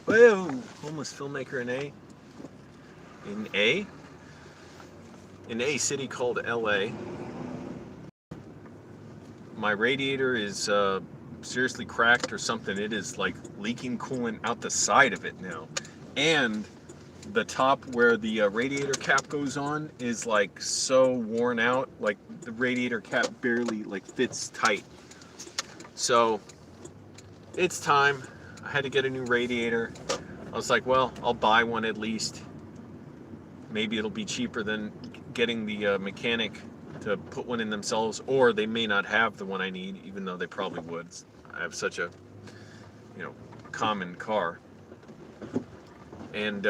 homeless filmmaker in a city called LA. My radiator is seriously cracked or something. It is like leaking coolant out the side of it now, and the top where the radiator cap goes on is like so worn out, like the radiator cap barely like fits tight. So it's time. I had to get a new radiator. I was like, well, I'll buy one at least. Maybe it'll be cheaper than getting the mechanic to put one in themselves, or they may not have the one I need, even though they probably would. I have such a, common car. And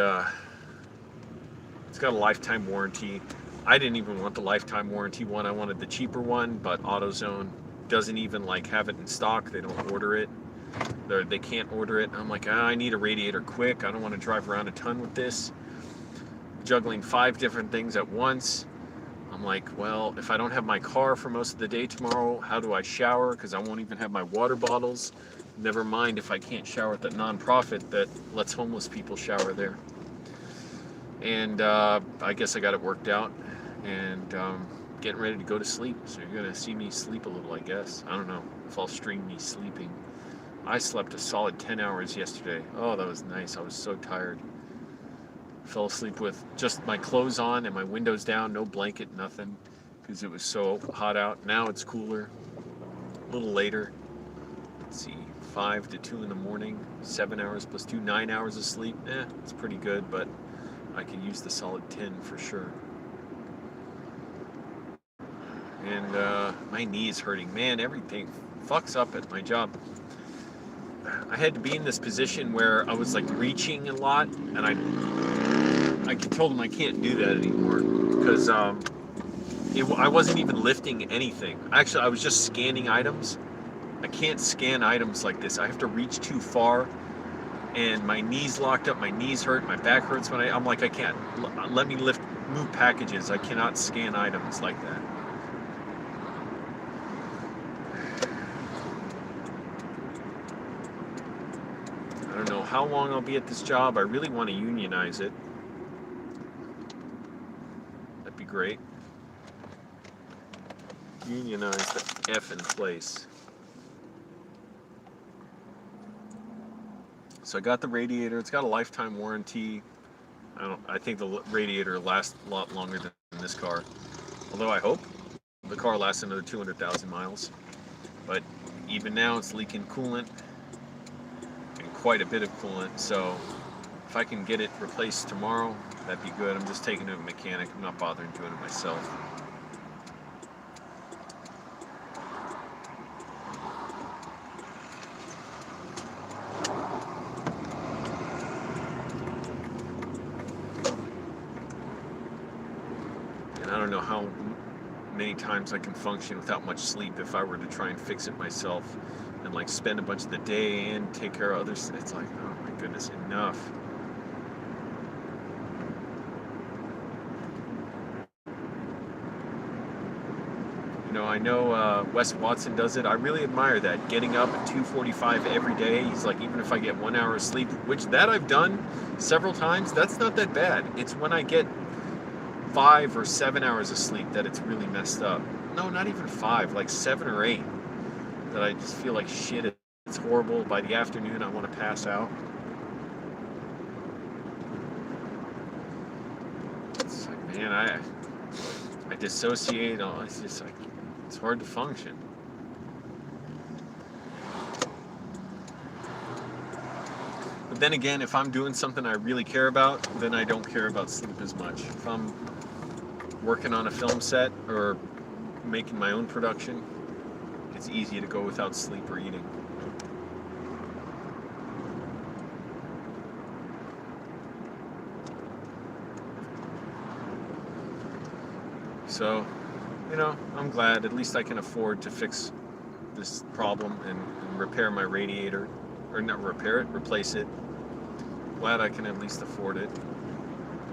it's got a lifetime warranty. I didn't even want the lifetime warranty one. I wanted the cheaper one, but AutoZone doesn't even like have it in stock. They don't order it. They can't order it. I'm like, I need a radiator quick. I don't want to drive around a ton with this. Juggling 5 different things at once. I'm like, well, if I don't have my car for most of the day tomorrow, how do I shower? Because I won't even have my water bottles. Never mind if I can't shower at the nonprofit that lets homeless people shower there. And I guess I got it worked out, and getting ready to go to sleep. So you're going to see me sleep a little, I guess. I don't know if I'll stream me sleeping. I slept a solid 10 hours yesterday. Oh, that was nice. I was so tired. Fell asleep with just my clothes on and my windows down, no blanket, nothing, because it was so hot out. Now it's cooler, a little later. Let's see, 5 to 2 in the morning, 7 hours plus 2, 9 hours of sleep. It's pretty good, but I could use the solid 10 for sure. And my knee is hurting. Man, everything fucks up at my job. I had to be in this position where I was like reaching a lot, and I told him I can't do that anymore because I wasn't even lifting anything. Actually, I was just scanning items. I can't scan items like this. I have to reach too far, and my knees locked up. My knees hurt. My back hurts when I'm like, I can't. Let me move packages. I cannot scan items like that. I don't know how long I'll be at this job. I really want to unionize it. That'd be great. Unionize the F in place. So I got the radiator. It's got a lifetime warranty. I think the radiator lasts a lot longer than this car. Although I hope the car lasts another 200,000 miles. But even now it's leaking coolant, and quite a bit of coolant. So if I can get it replaced tomorrow, that'd be good. I'm just taking it to a mechanic. I'm not bothering doing it myself. I don't know how many times I can function without much sleep if I were to try and fix it myself and like spend a bunch of the day and take care of others. It's like, oh my goodness, enough. I know Wes Watson does it. I really admire that. Getting up at 2:45 every day. He's like, even if I get 1 hour of sleep, which that I've done several times, that's not that bad. It's when I get 5 or 7 hours of sleep that it's really messed up. No, not even 5, like 7 or 8, that I just feel like shit. It's horrible. By the afternoon, I want to pass out. It's like, man, I dissociate. It's just like, it's hard to function. But then again, if I'm doing something I really care about, then I don't care about sleep as much. If I'm working on a film set or making my own production, it's easy to go without sleep or eating. So, I'm glad at least I can afford to fix this problem and repair my radiator. Or not repair it, replace it. Glad I can at least afford it.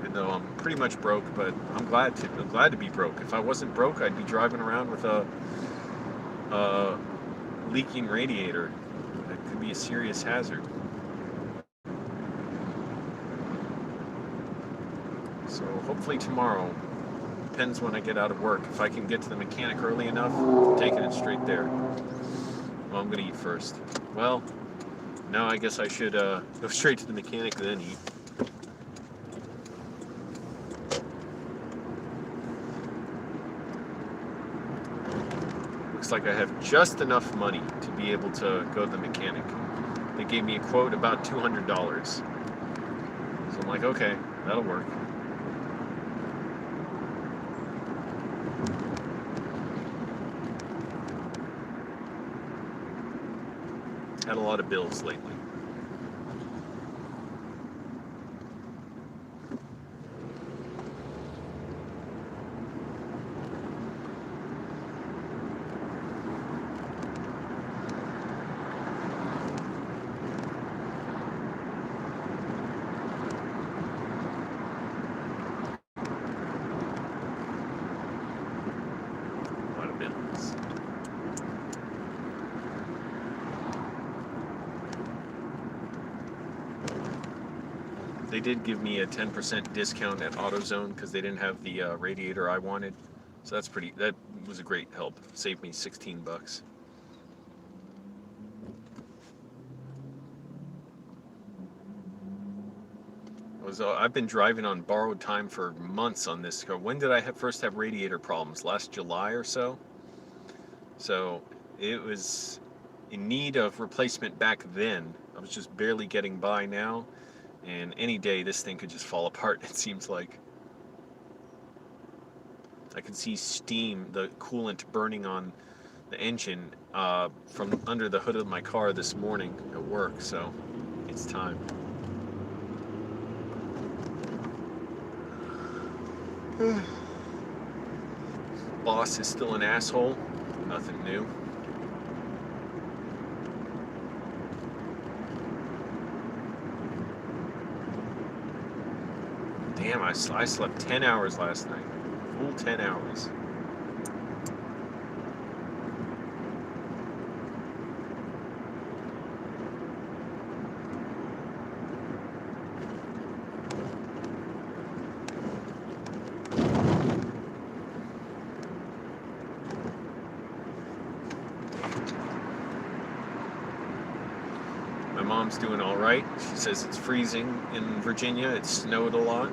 Even though I'm pretty much broke, but I'm glad to be broke. If I wasn't broke, I'd be driving around with a leaking radiator. That could be a serious hazard. So hopefully tomorrow. Depends when I get out of work. If I can get to the mechanic early enough, I'm taking it straight there. Well, I'm gonna eat first. Well, now I guess I should go straight to the mechanic and then eat. Looks like I have just enough money to be able to go to the mechanic. They gave me a quote about $200. So I'm like, okay, that'll work. Had a lot of bills lately. A lot of bills. They did give me a 10% discount at AutoZone because they didn't have the radiator I wanted. So that was a great help. Saved me $16. I've been driving on borrowed time for months on this car. When did I first have radiator problems? Last July or so? So it was in need of replacement back then. I was just barely getting by now. And any day this thing could just fall apart, it seems like. I could see steam, the coolant burning on the engine from under the hood of my car this morning at work, so it's time. Boss is still an asshole. Nothing new. Damn, I slept 10 hours last night. Full 10 hours. My mom's doing all right. She says it's freezing in Virginia. It snowed a lot.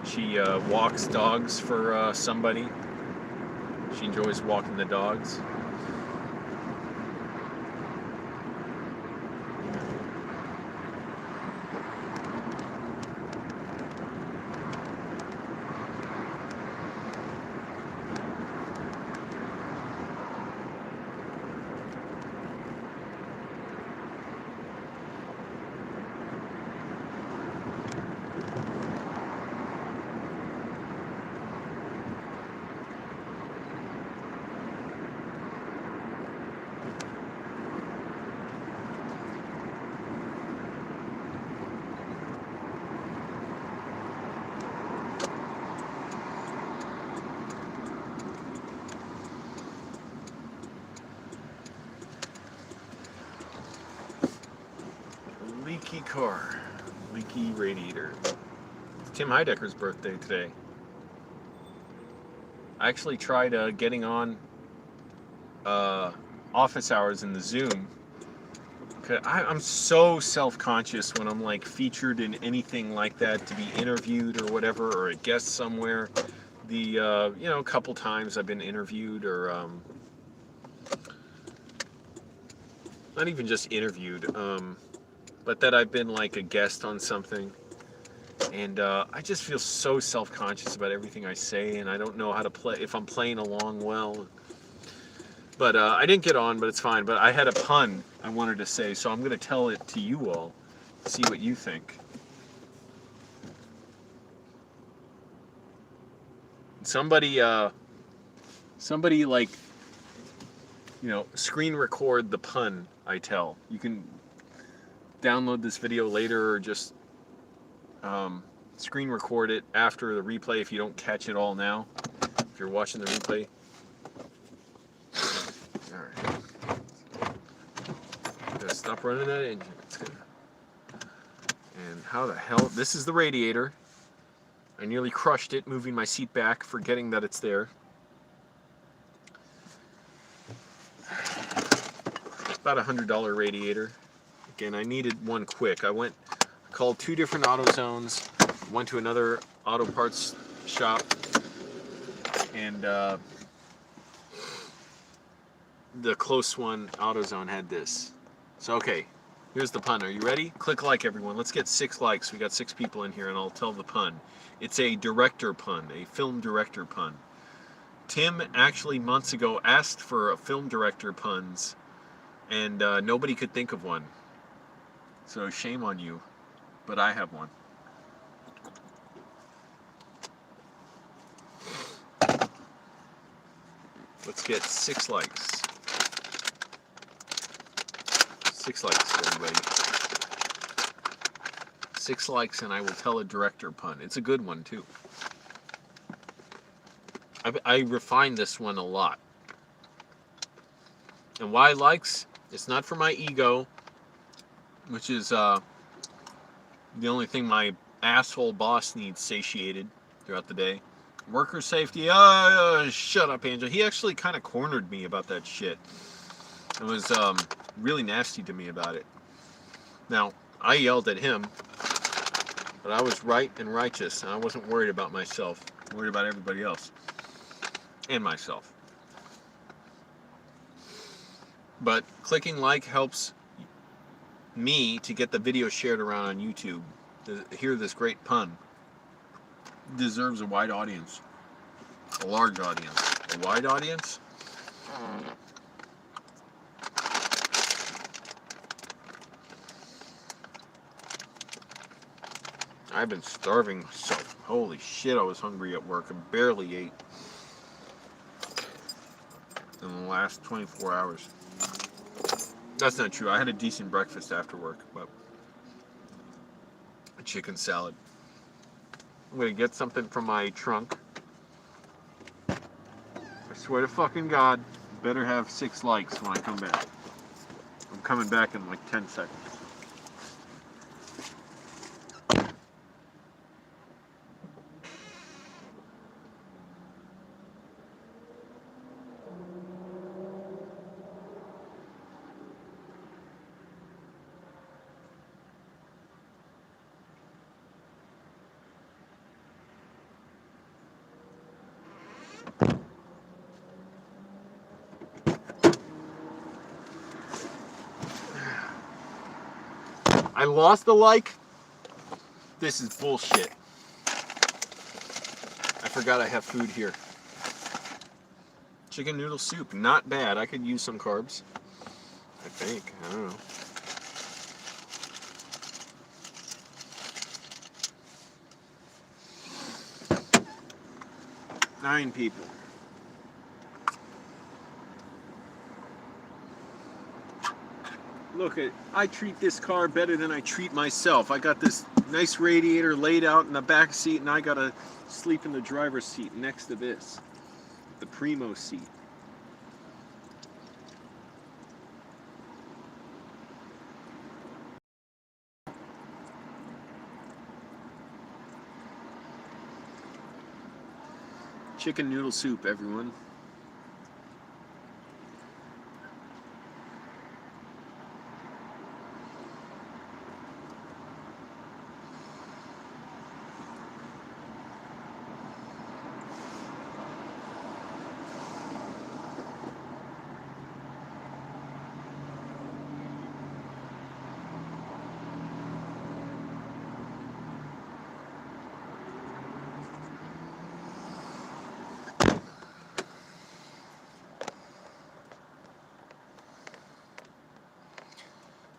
She walks dogs for somebody. She enjoys walking the dogs. Leaky car, leaky radiator. It's Tim Heidecker's birthday today. I actually tried getting on office hours in the Zoom. I'm so self-conscious when I'm like featured in anything like that, to be interviewed or whatever, or a guest somewhere. A couple times I've been interviewed, or not even just interviewed, but that I've been like a guest on something. And I just feel so self-conscious about everything I say, and I don't know how to play, if I'm playing along well. But I didn't get on, but it's fine. But I had a pun I wanted to say, so I'm going to tell it to you all, see what you think. Somebody like, screen record the pun I tell. You can download this video later, or just screen record it after the replay if you don't catch it all now. If you're watching the replay. Alright. Gotta stop running that engine. It's good. And how the hell... This is the radiator. I nearly crushed it, moving my seat back, forgetting that it's there. About $100 radiator. Again, I needed one quick. I called 2 different AutoZones, went to another auto parts shop, and the close one, AutoZone, had this. So, okay, here's the pun. Are you ready? Click like, everyone. Let's get 6 likes. We got 6 people in here, and I'll tell the pun. It's a director pun, a film director pun. Tim actually months ago asked for a film director puns, and nobody could think of one. So shame on you, but I have one. Let's get 6 likes. 6 likes, everybody. 6 likes and I will tell a director pun. It's a good one, too. I refine this one a lot. And why likes? It's not for my ego, which is the only thing my asshole boss needs satiated throughout the day. Worker safety, shut up, Angel. He actually kind of cornered me about that shit. It was really nasty to me about it. Now, I yelled at him, but I was right and righteous, and I wasn't worried about myself. I worried about everybody else. And myself. But clicking like helps me to get the video shared around on YouTube. To hear this great pun deserves a wide audience. A large audience. A wide audience? I've been starving myself. Holy shit, I was hungry at work. I barely ate in the last 24 hours. That's not true. I had a decent breakfast after work, but a chicken salad. I'm gonna get something from my trunk. I swear to fucking God, better have 6 likes when I come back. I'm coming back in like 10 seconds. I lost the like. This is bullshit. I forgot I have food here. Chicken noodle soup, not bad. I could use some carbs. I think. I don't know. 9 people. Look, I treat this car better than I treat myself. I got this nice radiator laid out in the back seat, and I gotta sleep in the driver's seat next to this, the primo seat. Chicken noodle soup, everyone.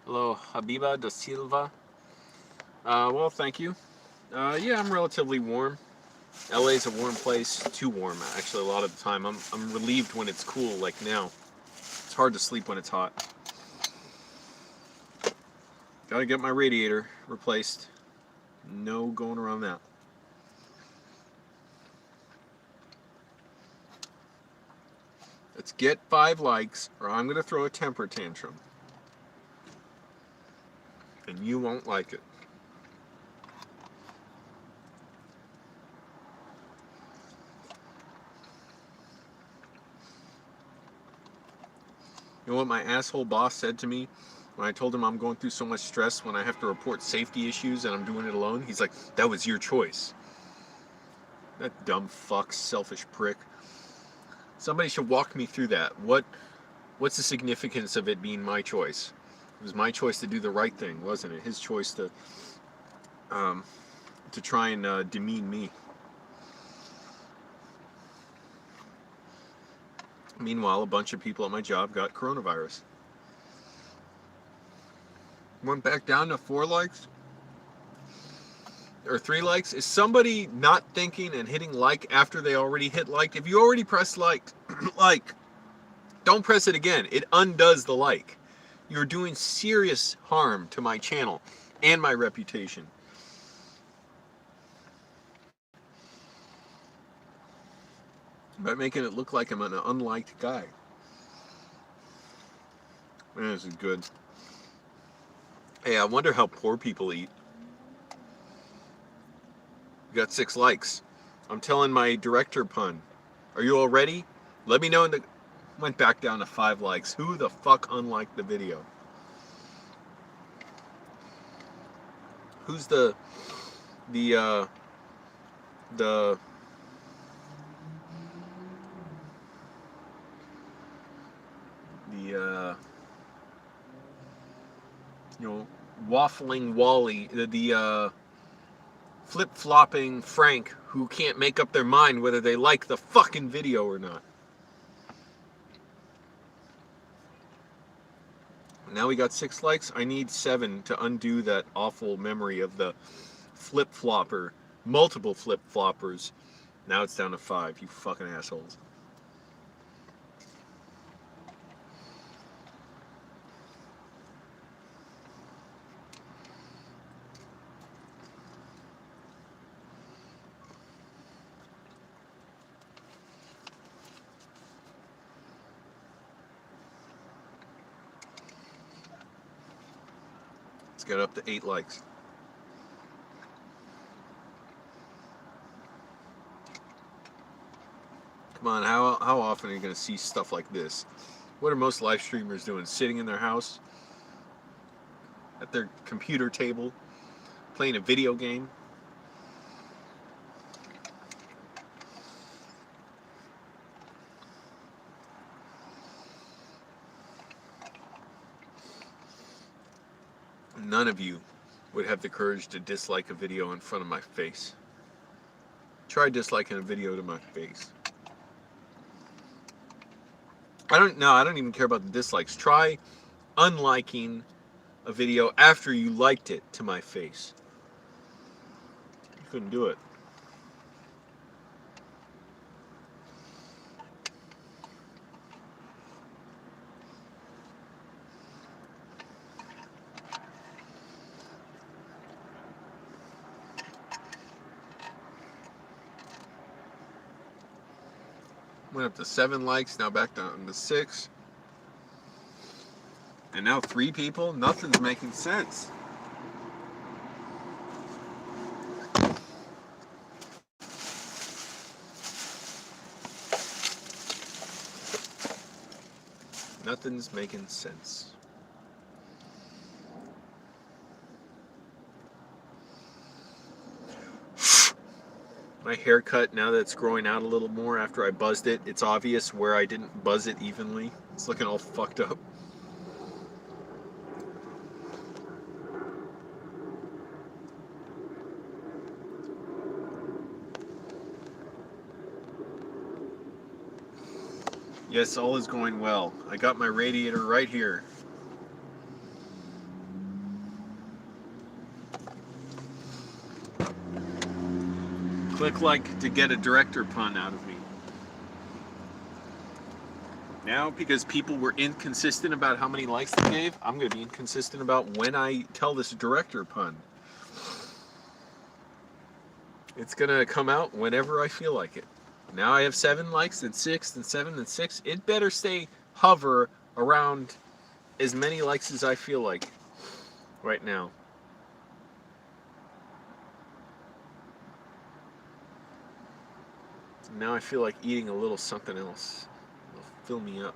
Hello, Habiba da Silva. Well, thank you. Yeah, I'm relatively warm. LA's a warm place. Too warm, actually, a lot of the time. I'm relieved when it's cool, like now. It's hard to sleep when it's hot. Gotta get my radiator replaced. No going around that. Let's get 5 likes, or I'm gonna throw a temper tantrum. And you won't like it. You know what my asshole boss said to me when I told him I'm going through so much stress when I have to report safety issues and I'm doing it alone? He's like, that was your choice. That dumb fuck, selfish prick. Somebody should walk me through that. What's the significance of it being my choice? It was my choice to do the right thing, wasn't it? His choice to try and demean me. Meanwhile, a bunch of people at my job got coronavirus. Went back down to 4 likes or 3 likes. Is somebody not thinking and hitting like after they already hit like? If you already pressed like, don't press it again. It undoes the like. You're doing serious harm to my channel and my reputation. By making it look like I'm an unliked guy. Man, this is good. Hey, I wonder how poor people eat. We got 6 likes. I'm telling my director pun. Are you all ready? Let me know in the... Went back down to 5 likes. Who the fuck unliked the video? Who's the you know, waffling Wally, the flip-flopping Frank who can't make up their mind whether they like the fucking video or not. Now we got 6 likes. I need 7 to undo that awful memory of the flip-flopper, multiple flip-floppers. Now it's down to 5, you fucking assholes. Got up to 8 likes. Come on, how often are you going to see stuff like this? What are most live streamers doing? Sitting in their house, at their computer table, playing a video game? None of you would have the courage to dislike a video in front of my face. Try disliking a video to my face. I don't even care about the dislikes. Try unliking a video after you liked it to my face. You couldn't do it. Went up to 7 likes, now back down to 6. And now 3 people? Nothing's making sense. Nothing's making sense. My haircut, now that it's growing out a little more after I buzzed it, it's obvious where I didn't buzz it evenly. It's looking all fucked up. Yes, all is going well. I got my radiator right here. Click like to get a director pun out of me. Now, because people were inconsistent about how many likes they gave, I'm going to be inconsistent about when I tell this director pun. It's going to come out whenever I feel like it. Now I have 7 likes, then 6, then 7, then 6. It better stay hover around as many likes as I feel like right now. Now I feel like eating a little something else. It'll fill me up.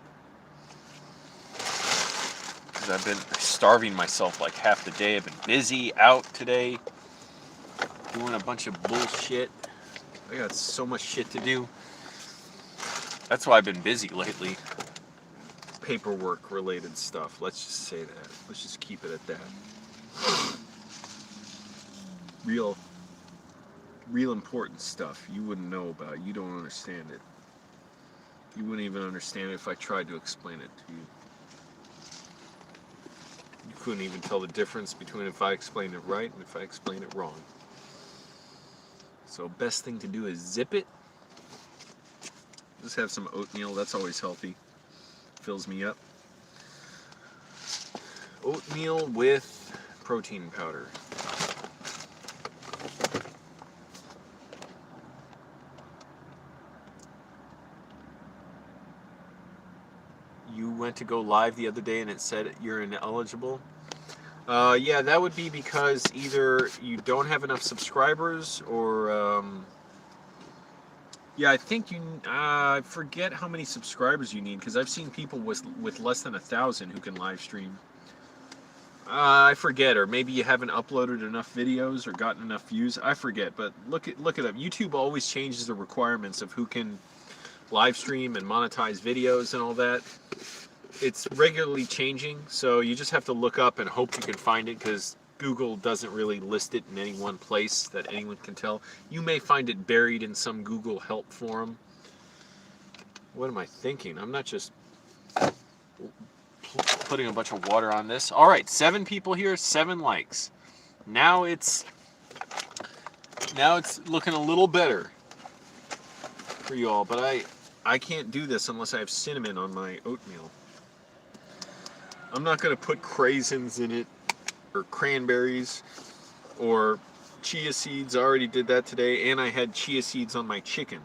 because I've been starving myself like half the day. I've been busy out today, doing a bunch of bullshit. I got so much shit to do. That's why I've been busy lately. Paperwork related stuff. Let's just say that. Let's just keep it at that. Real important stuff you wouldn't know about. You don't understand it. You wouldn't even understand it if I tried to explain it to you. You couldn't even tell the difference between if I explained it right and if I explained it wrong. So best thing to do is zip it. Just have some oatmeal. That's always healthy. Fills me up. Oatmeal with protein powder. You went to go live the other day and it said you're ineligible. Yeah, that would be because either you don't have enough subscribers or yeah, I think you. I forget how many subscribers you need because I've seen people with less than 1,000 who can live stream. I forget, or maybe you haven't uploaded enough videos or gotten enough views. I forget, but look it up. YouTube always changes the requirements of who can live stream and monetize videos and all that. It's regularly changing, so you just have to look up and hope you can find it because Google doesn't really list it in any one place that anyone can tell. You may find it buried in some Google help forum. What am I thinking? I'm not just putting a bunch of water on this. All right, 7 people here, 7 likes. Now it's looking a little better for you all, but I can't do this unless I have cinnamon on my oatmeal. I'm not going to put craisins in it, or cranberries, or chia seeds. I already did that today, and I had chia seeds on my chicken.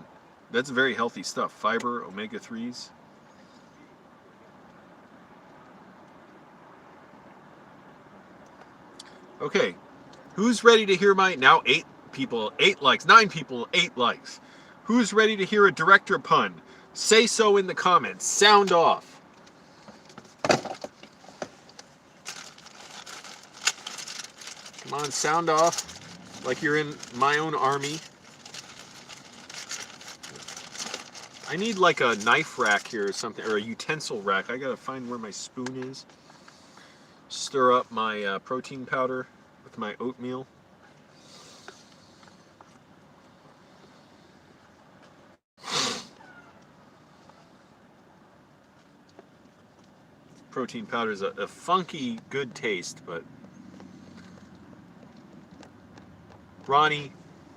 That's very healthy stuff. Fiber, omega-3s. Okay, who's ready to hear my, now 8 people, 8 likes, 9 people, 8 likes. Who's ready to hear a director pun? Say so in the comments. Sound off. Come on, sound off like you're in my own army. I need like a knife rack here or something, or a utensil rack. I gotta find where my spoon is. Stir up my protein powder with my oatmeal. Protein powder is a funky, good taste, but Ronnie,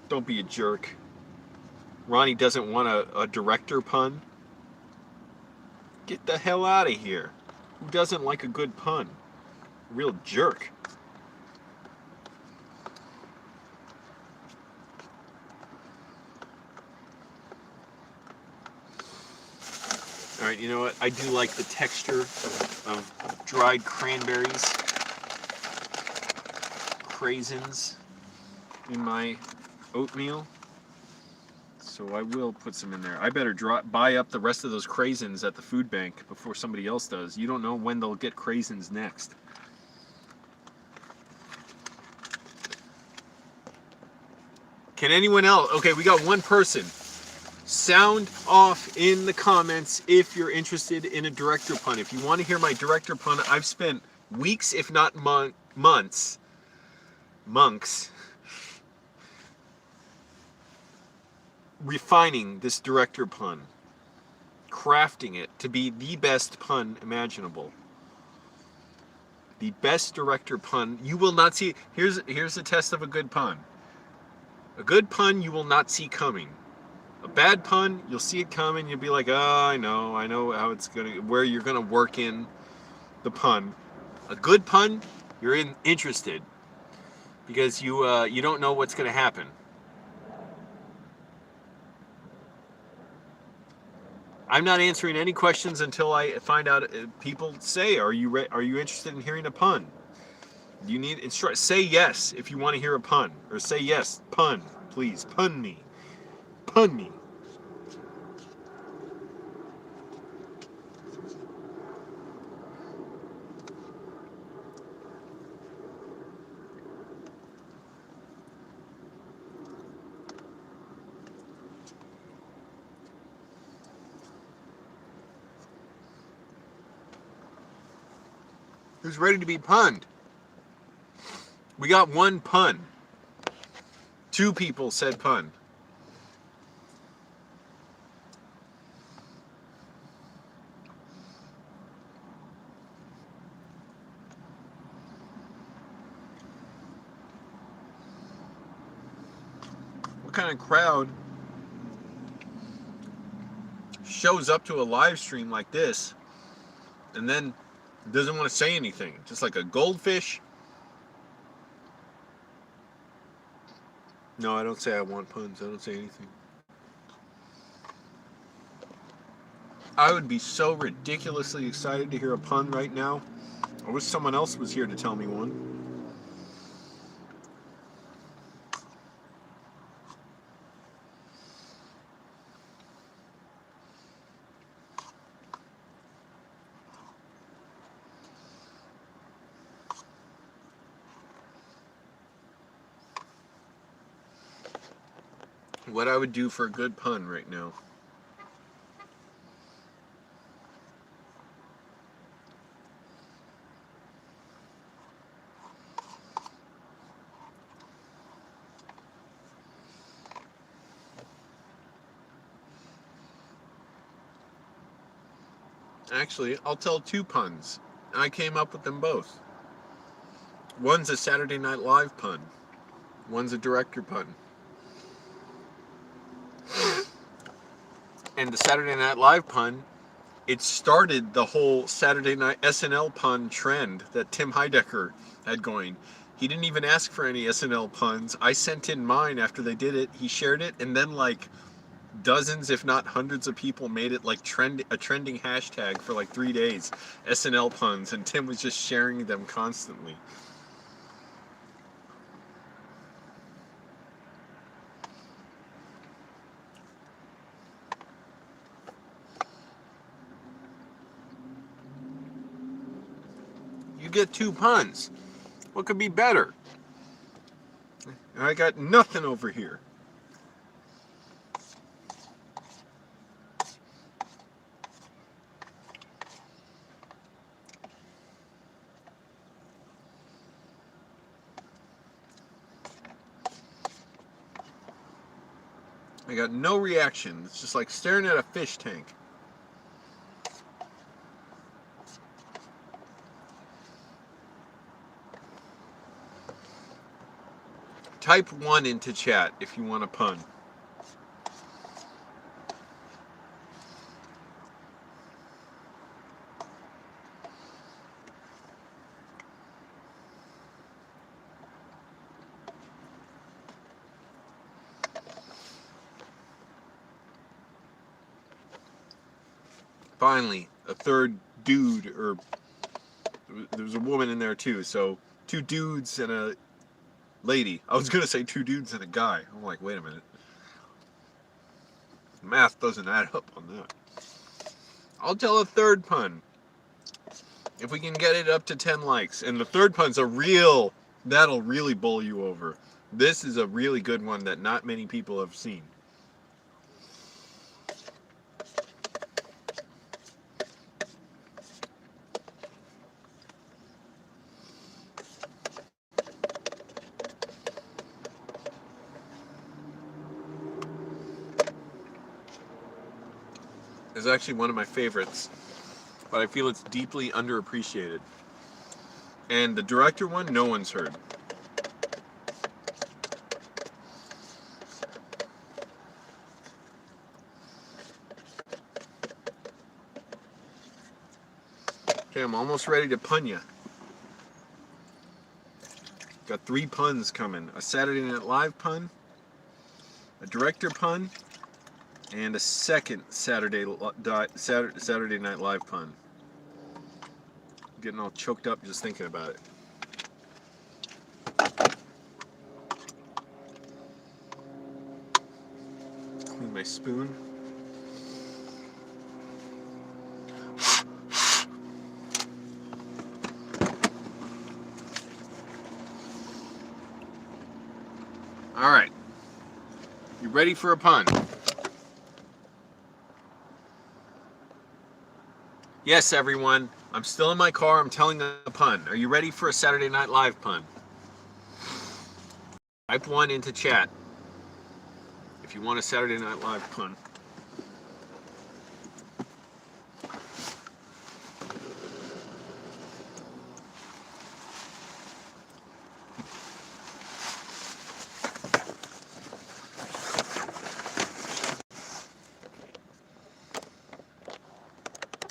don't be a jerk. Ronnie doesn't want a director pun. Get the hell out of here. Who doesn't like a good pun? Real jerk. Alright, you know what? I do like the texture of dried cranberries. Craisins in my oatmeal. So I will put some in there. I better buy up the rest of those craisins at the food bank before somebody else does. You don't know when they'll get craisins next. Can anyone else? Okay, we got one person. Sound off in the comments if you're interested in a director pun. If you want to hear my director pun, I've spent weeks, if not months, refining this director pun, crafting it to be the best pun imaginable. The best director pun. You will not see. Here's the test of a good pun. A good pun you will not see coming. A bad pun, you'll see it coming. You'll be like, oh, I know how it's where you're gonna work in the pun. A good pun, you're interested because you don't know what's gonna happen. I'm not answering any questions until I find out. People say, "Are you interested in hearing a pun?" You need instruct. Say yes if you want to hear a pun, or say yes, pun, please, pun me, pun me. Who's ready to be punned? We got one pun. 2 people said pun. What kind of crowd shows up to a live stream like this and then doesn't want to say anything? Just like a goldfish? No, I don't say I want puns. I don't say anything. I would be so ridiculously excited to hear a pun right now. I wish someone else was here to tell me one. What I would do for a good pun right now. Actually, I'll tell 2 puns. I came up with them both. One's a Saturday Night Live pun. One's a director pun. And the Saturday Night Live pun, it started the whole Saturday Night SNL pun trend that Tim Heidecker had going. He didn't even ask for any SNL puns. I sent in mine after they did it. He shared it, and then like dozens, if not hundreds of people made it like a trending hashtag for like 3 days. SNL puns, and Tim was just sharing them constantly. You get 2 puns. What could be better? I got nothing over here. I got no reaction. It's just like staring at a fish tank. Type 1 into chat if you want a pun. Finally, a third dude, or there was a woman in there too, so 2 dudes and a lady. I was gonna say 2 dudes and a guy. I'm like, wait a minute. Math doesn't add up on that. I'll tell a third pun if we can get it up to 10 likes. And the third pun's that'll really bowl you over. This is a really good one that not many people have seen. It's actually one of my favorites, but I feel it's deeply underappreciated. And the director one, no one's heard. Okay, I'm almost ready to pun ya. Got 3 puns coming. A Saturday Night Live pun, a director pun, and a second Saturday Night Live pun. I'm getting all choked up just thinking about it. Clean my spoon. All right. You ready for a pun? Yes, everyone. I'm still in my car. I'm telling a pun. Are you ready for a Saturday Night Live pun? Type 1 into chat if you want a Saturday Night Live pun.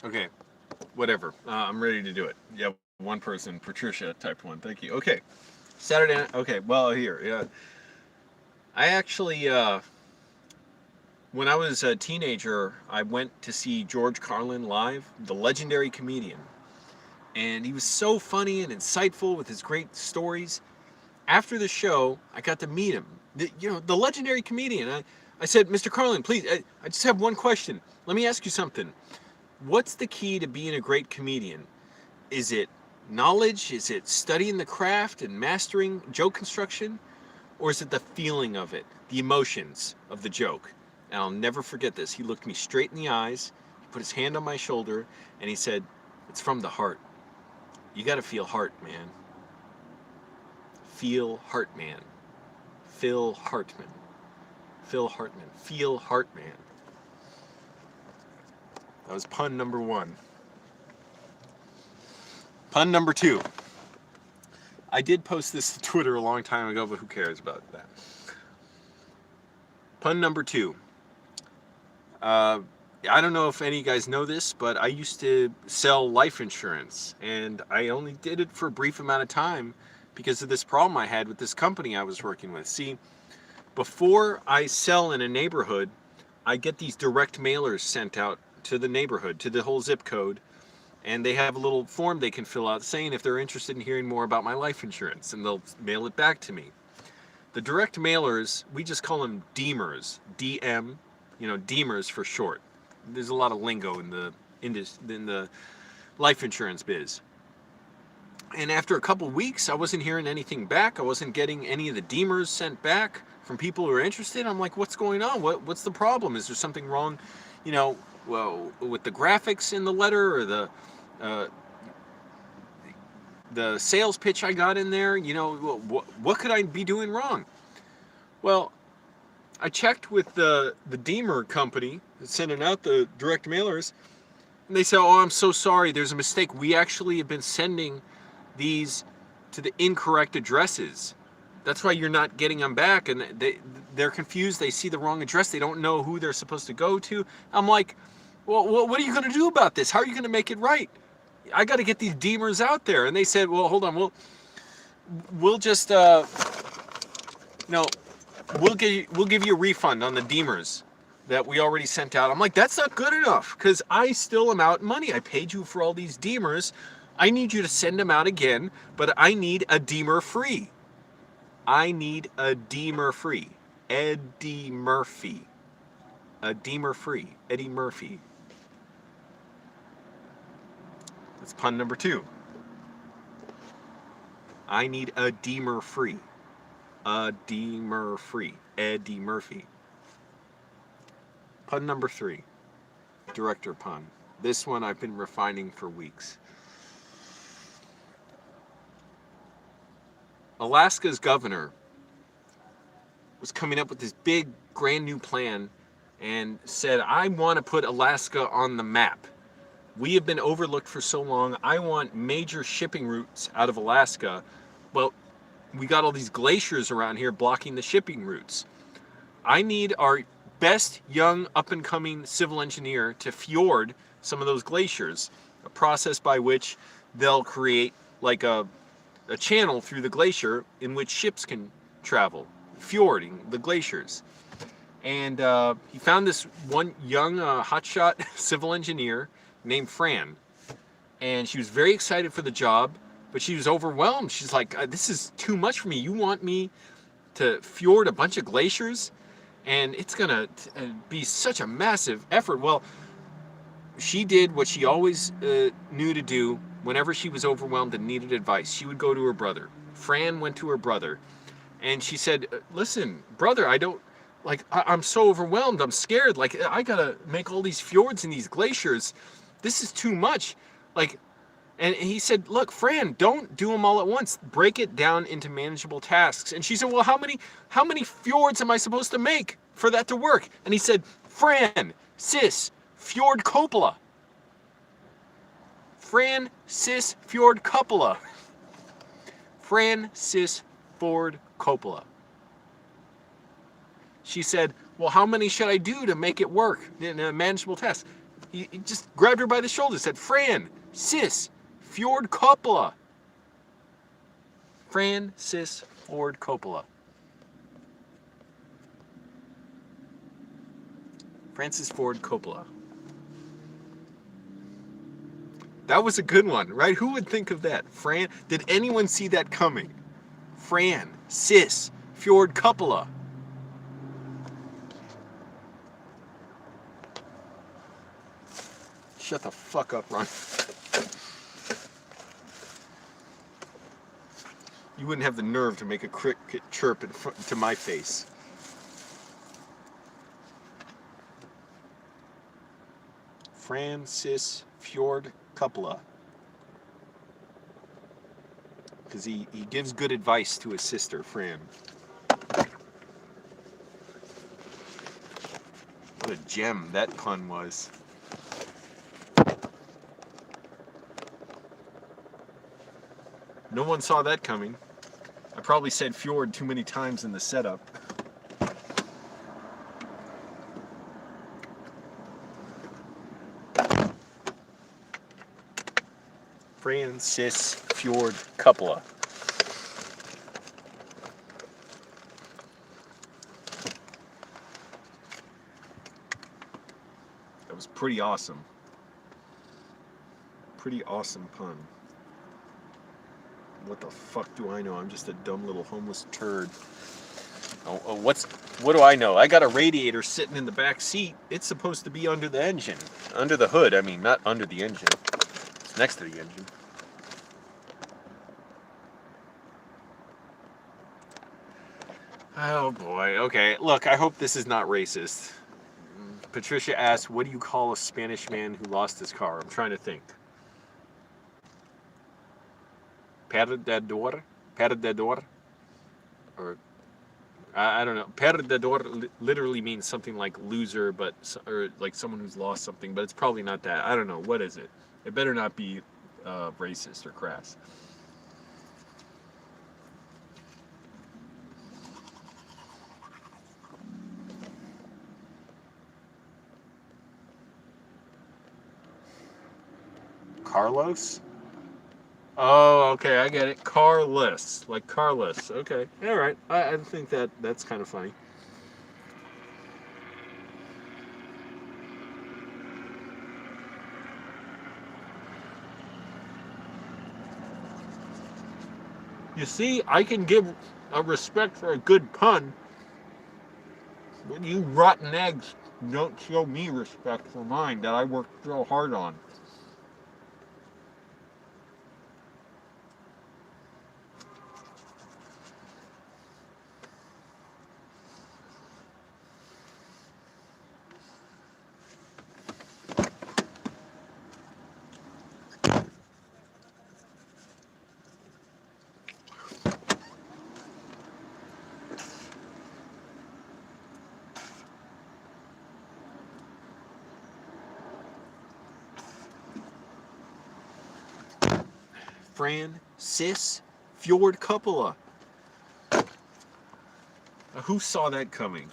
Okay, whatever. I'm ready to do it. Yeah, one person, Patricia, type 1. Thank you. Okay, Saturday night. Okay, well, here. Yeah. I actually, when I was a teenager, I went to see George Carlin live, the legendary comedian. And he was so funny and insightful with his great stories. After the show, I got to meet him. The legendary comedian. I said, Mr. Carlin, please, I just have one question. Let me ask you something. What's the key to being a great comedian? Is it knowledge? Is it studying the craft and mastering joke construction? Or is it the feeling of it, the emotions of the joke? And I'll never forget this. He looked me straight in the eyes, he put his hand on my shoulder, and he said, it's from the heart. You got to feel heart, man. Feel heart, man. Phil Hartman. Phil Hartman. Feel heart, man. That was pun number 1. Pun number 2. I did post this to Twitter a long time ago, but who cares about that? Pun number 2. I don't know if any of you guys know this, but I used to sell life insurance, and I only did it for a brief amount of time because of this problem I had with this company I was working with. See, before I sell in a neighborhood, I get these direct mailers sent out to the neighborhood, to the whole zip code, and they have a little form they can fill out saying if they're interested in hearing more about my life insurance, and they'll mail it back to me. The direct mailers, we just call them deemers, DM, deemers for short. There's a lot of lingo in the life insurance biz. And after a couple weeks, I wasn't hearing anything back. I wasn't getting any of the deemers sent back from people who are interested. I'm like, what's going on? What's the problem? Is there something wrong, with the graphics in the letter or the sales pitch I got in there? What could I be doing wrong? Well, I checked with the deemer company that's sending out the direct mailers, and they said, oh, I'm so sorry, there's a mistake. We actually have been sending these to the incorrect addresses. That's why you're not getting them back, and they're confused. They see the wrong address. They don't know who they're supposed to go to. I'm like, well, what are you going to do about this? How are you going to make it right? I got to get these deemers out there. And they said, well, hold on, we'll just we'll give you a refund on the deemers that we already sent out. I'm like, that's not good enough, because I still am out money. I paid you for all these deemers. I need you to send them out again, but I need a deemer free. I need a deemer free. Eddie Murphy. A deemer free. Eddie Murphy. That's pun number 2. I need a deemer free. A deemer free. Eddie Murphy. Pun number 3. Director pun. This one I've been refining for weeks. Alaska's governor was coming up with this big, grand new plan and said, I want to put Alaska on the map. We have been overlooked for so long. I want major shipping routes out of Alaska. Well, we got all these glaciers around here blocking the shipping routes. I need our best young up-and-coming civil engineer to fjord some of those glaciers, a process by which they'll create like a channel through the glacier in which ships can travel, fjording the glaciers. And he found this one young hotshot civil engineer named Fran, and she was very excited for the job, but she was overwhelmed. She's like, this is too much for me. You want me to fjord a bunch of glaciers? And it's gonna be such a massive effort. Well, she did what she always knew to do whenever she was overwhelmed and needed advice. She would go to her brother. Fran went to her brother, and she said, listen, brother, I'm so overwhelmed. I'm scared. I gotta make all these fjords and these glaciers. This is too much. And he said, look, Fran, don't do them all at once. Break it down into manageable tasks. And she said, well, how many fjords am I supposed to make for that to work? And he said, Fran, sis, fjord Coppola. Fran, sis, fjord Coppola. Fran, sis, Ford Coppola. She said, well, how many should I do to make it work in a manageable task? He just grabbed her by the shoulder, said, Fran, sis, Fjord Coppola. Francis Ford Coppola. Francis Ford Coppola. That was a good one, right? Who would think of that? Did anyone see that coming? Francis Ford Coppola. Shut the fuck up, Ron. You wouldn't have the nerve to make a cricket chirp to my face. Francis Ford Coppola. Because he gives good advice to his sister, Fran. What a gem that pun was. No one saw that coming. I probably said fjord too many times in the setup. Francis Ford Coppola. That was pretty awesome. Pretty awesome pun. What the fuck do I know? I'm just a dumb little homeless turd. What do I know? I got a radiator sitting in the back seat. It's supposed to be under the engine. Under the hood, I mean, not under the engine. It's next to the engine. Oh boy, okay. Look, I hope this is not racist. Patricia asked, what do you call a Spanish man who lost his car? I'm trying to think. Perdedor? Perdedor? Or, I don't know. Perdedor literally means something like loser, or like someone who's lost something, but it's probably not that. I don't know. What is it? It better not be racist or crass. Carlos? Oh, okay, I get it. Carless, like Carlos. Okay, all right. I think that's kind of funny. You see, I can give a respect for a good pun, but you rotten eggs don't show me respect for mine that I worked so hard on. Francis Ford Coppola. Who saw that coming?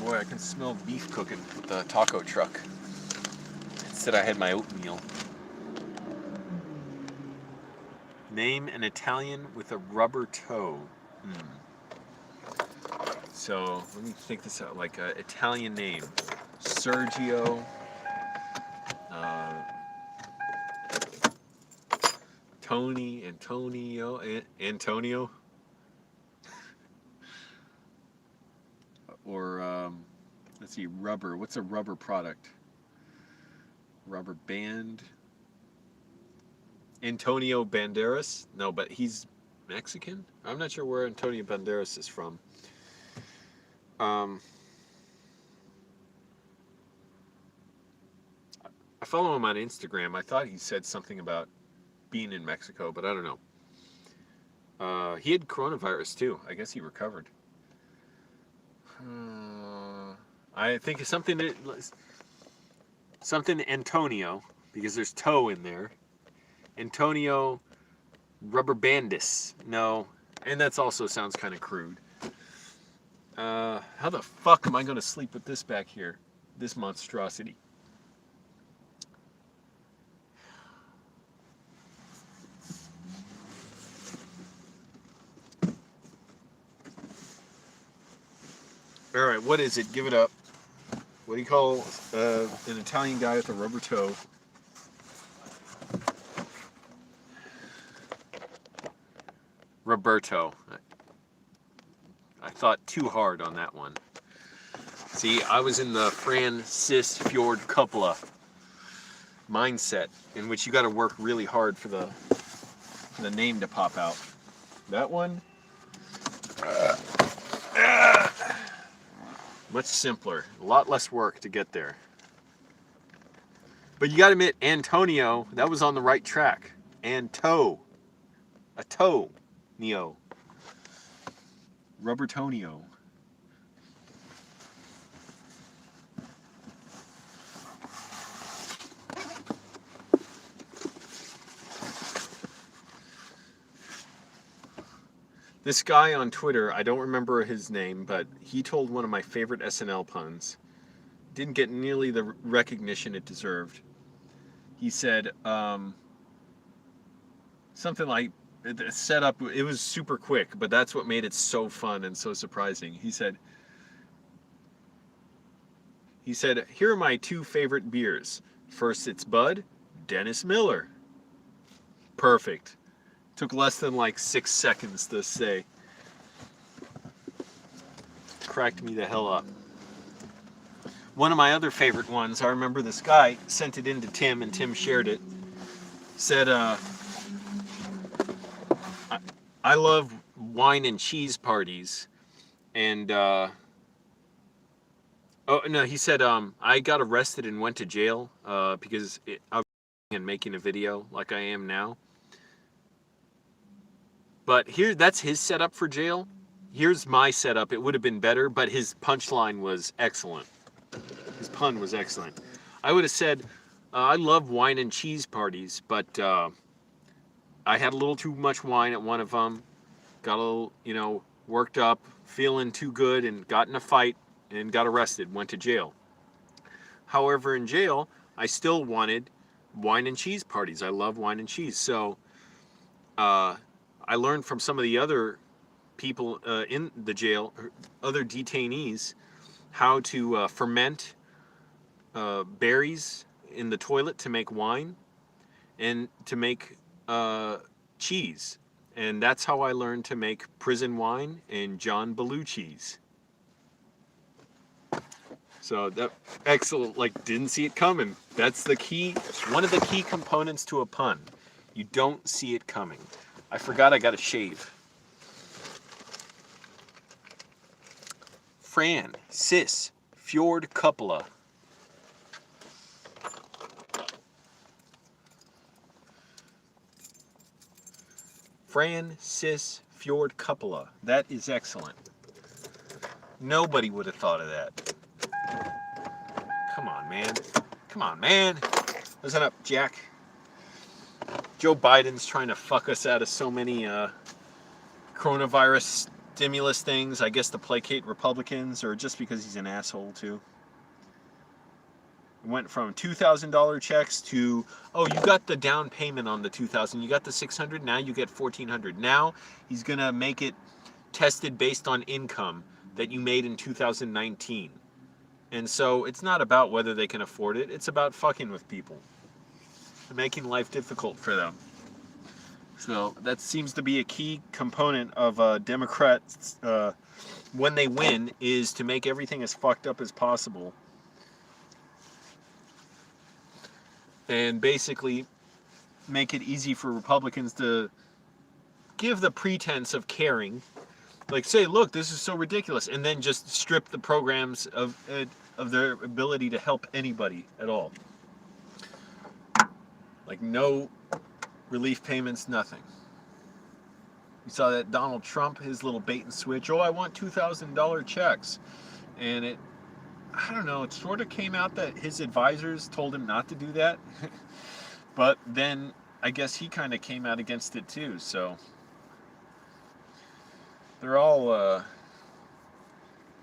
Boy, I can smell beef cooking with the taco truck. Instead, I had my oatmeal. Name an Italian with a rubber toe. So, let me think this out. Like an Italian name. Sergio. Tony, Antonio. Or, let's see, rubber. What's a rubber product? Rubber band. Antonio Banderas? No, but he's Mexican? I'm not sure where Antonio Banderas is from. I follow him on Instagram. I thought he said something about being in Mexico, but I don't know. He had coronavirus too. I guess he recovered. I think it's something Antonio, because there's toe in there. Antonio Rubber Bandis. No, and that's also sounds kind of crude. How the fuck am I going to sleep with this back here? This monstrosity. All right, what is it? Give it up. What do you call an Italian guy with a rubber toe? Roberto. I thought too hard on that one. See, I was in the Francis Fjord Coppola mindset, in which you got to work really hard for the name to pop out. That one, much simpler, a lot less work to get there. But you got to admit, Antonio, that was on the right track. Neo. Robertonio. This guy on Twitter, I don't remember his name, but he told one of my favorite SNL puns. Didn't get nearly the recognition it deserved. He said something like, the setup, it was super quick, but that's what made it so fun and so surprising. He said, here are my two favorite beers. First it's Bud, Dennis Miller. Perfect. Took less than like 6 seconds to say. Cracked me the hell up. One of my other favorite ones, I remember this guy sent it in to Tim, and Tim shared it. Said, I love wine and cheese parties. And, oh, no, he said, I got arrested and went to jail because I was making a video like I am now. But that's his setup for jail. Here's my setup. It would have been better, but his punchline was excellent. His pun was excellent. I would have said, I love wine and cheese parties, but I had a little too much wine at one of them. Got a little, worked up, feeling too good, and got in a fight and got arrested, went to jail. However, in jail, I still wanted wine and cheese parties. I love wine and cheese. So I learned from some of the other people in the jail, other detainees, how to ferment berries in the toilet to make wine and to make cheese. And that's how I learned to make prison wine and John Belushis. So that excellent, didn't see it coming. That's the key, one of the key components to a pun. You don't see it coming. I forgot I got to shave. Francis Fjord Coppola. Francis Fjord Coppola. That is excellent. Nobody would have thought of that. Come on, man. Come on, man. Listen up, Jack. Joe Biden's trying to fuck us out of so many coronavirus stimulus things, I guess to placate Republicans, or just because he's an asshole too. It went from $2,000 checks to, oh, you got the down payment on the $2,000, you got the $600, now you get $1,400. Now he's gonna make it tested based on income that you made in 2019. And so it's not about whether they can afford it, it's about fucking with people. Making life difficult for them. So that seems to be a key component of Democrats when they win, is to make everything as fucked up as possible. And basically make it easy for Republicans to give the pretense of caring. Like say, look, this is so ridiculous, and then just strip the programs of their ability to help anybody at all. Like no relief payments, nothing. You saw that Donald Trump, his little bait and switch. Oh, I want $2,000 checks. And I don't know, it sort of came out that his advisors told him not to do that. But then I guess he kind of came out against it too. So they're all a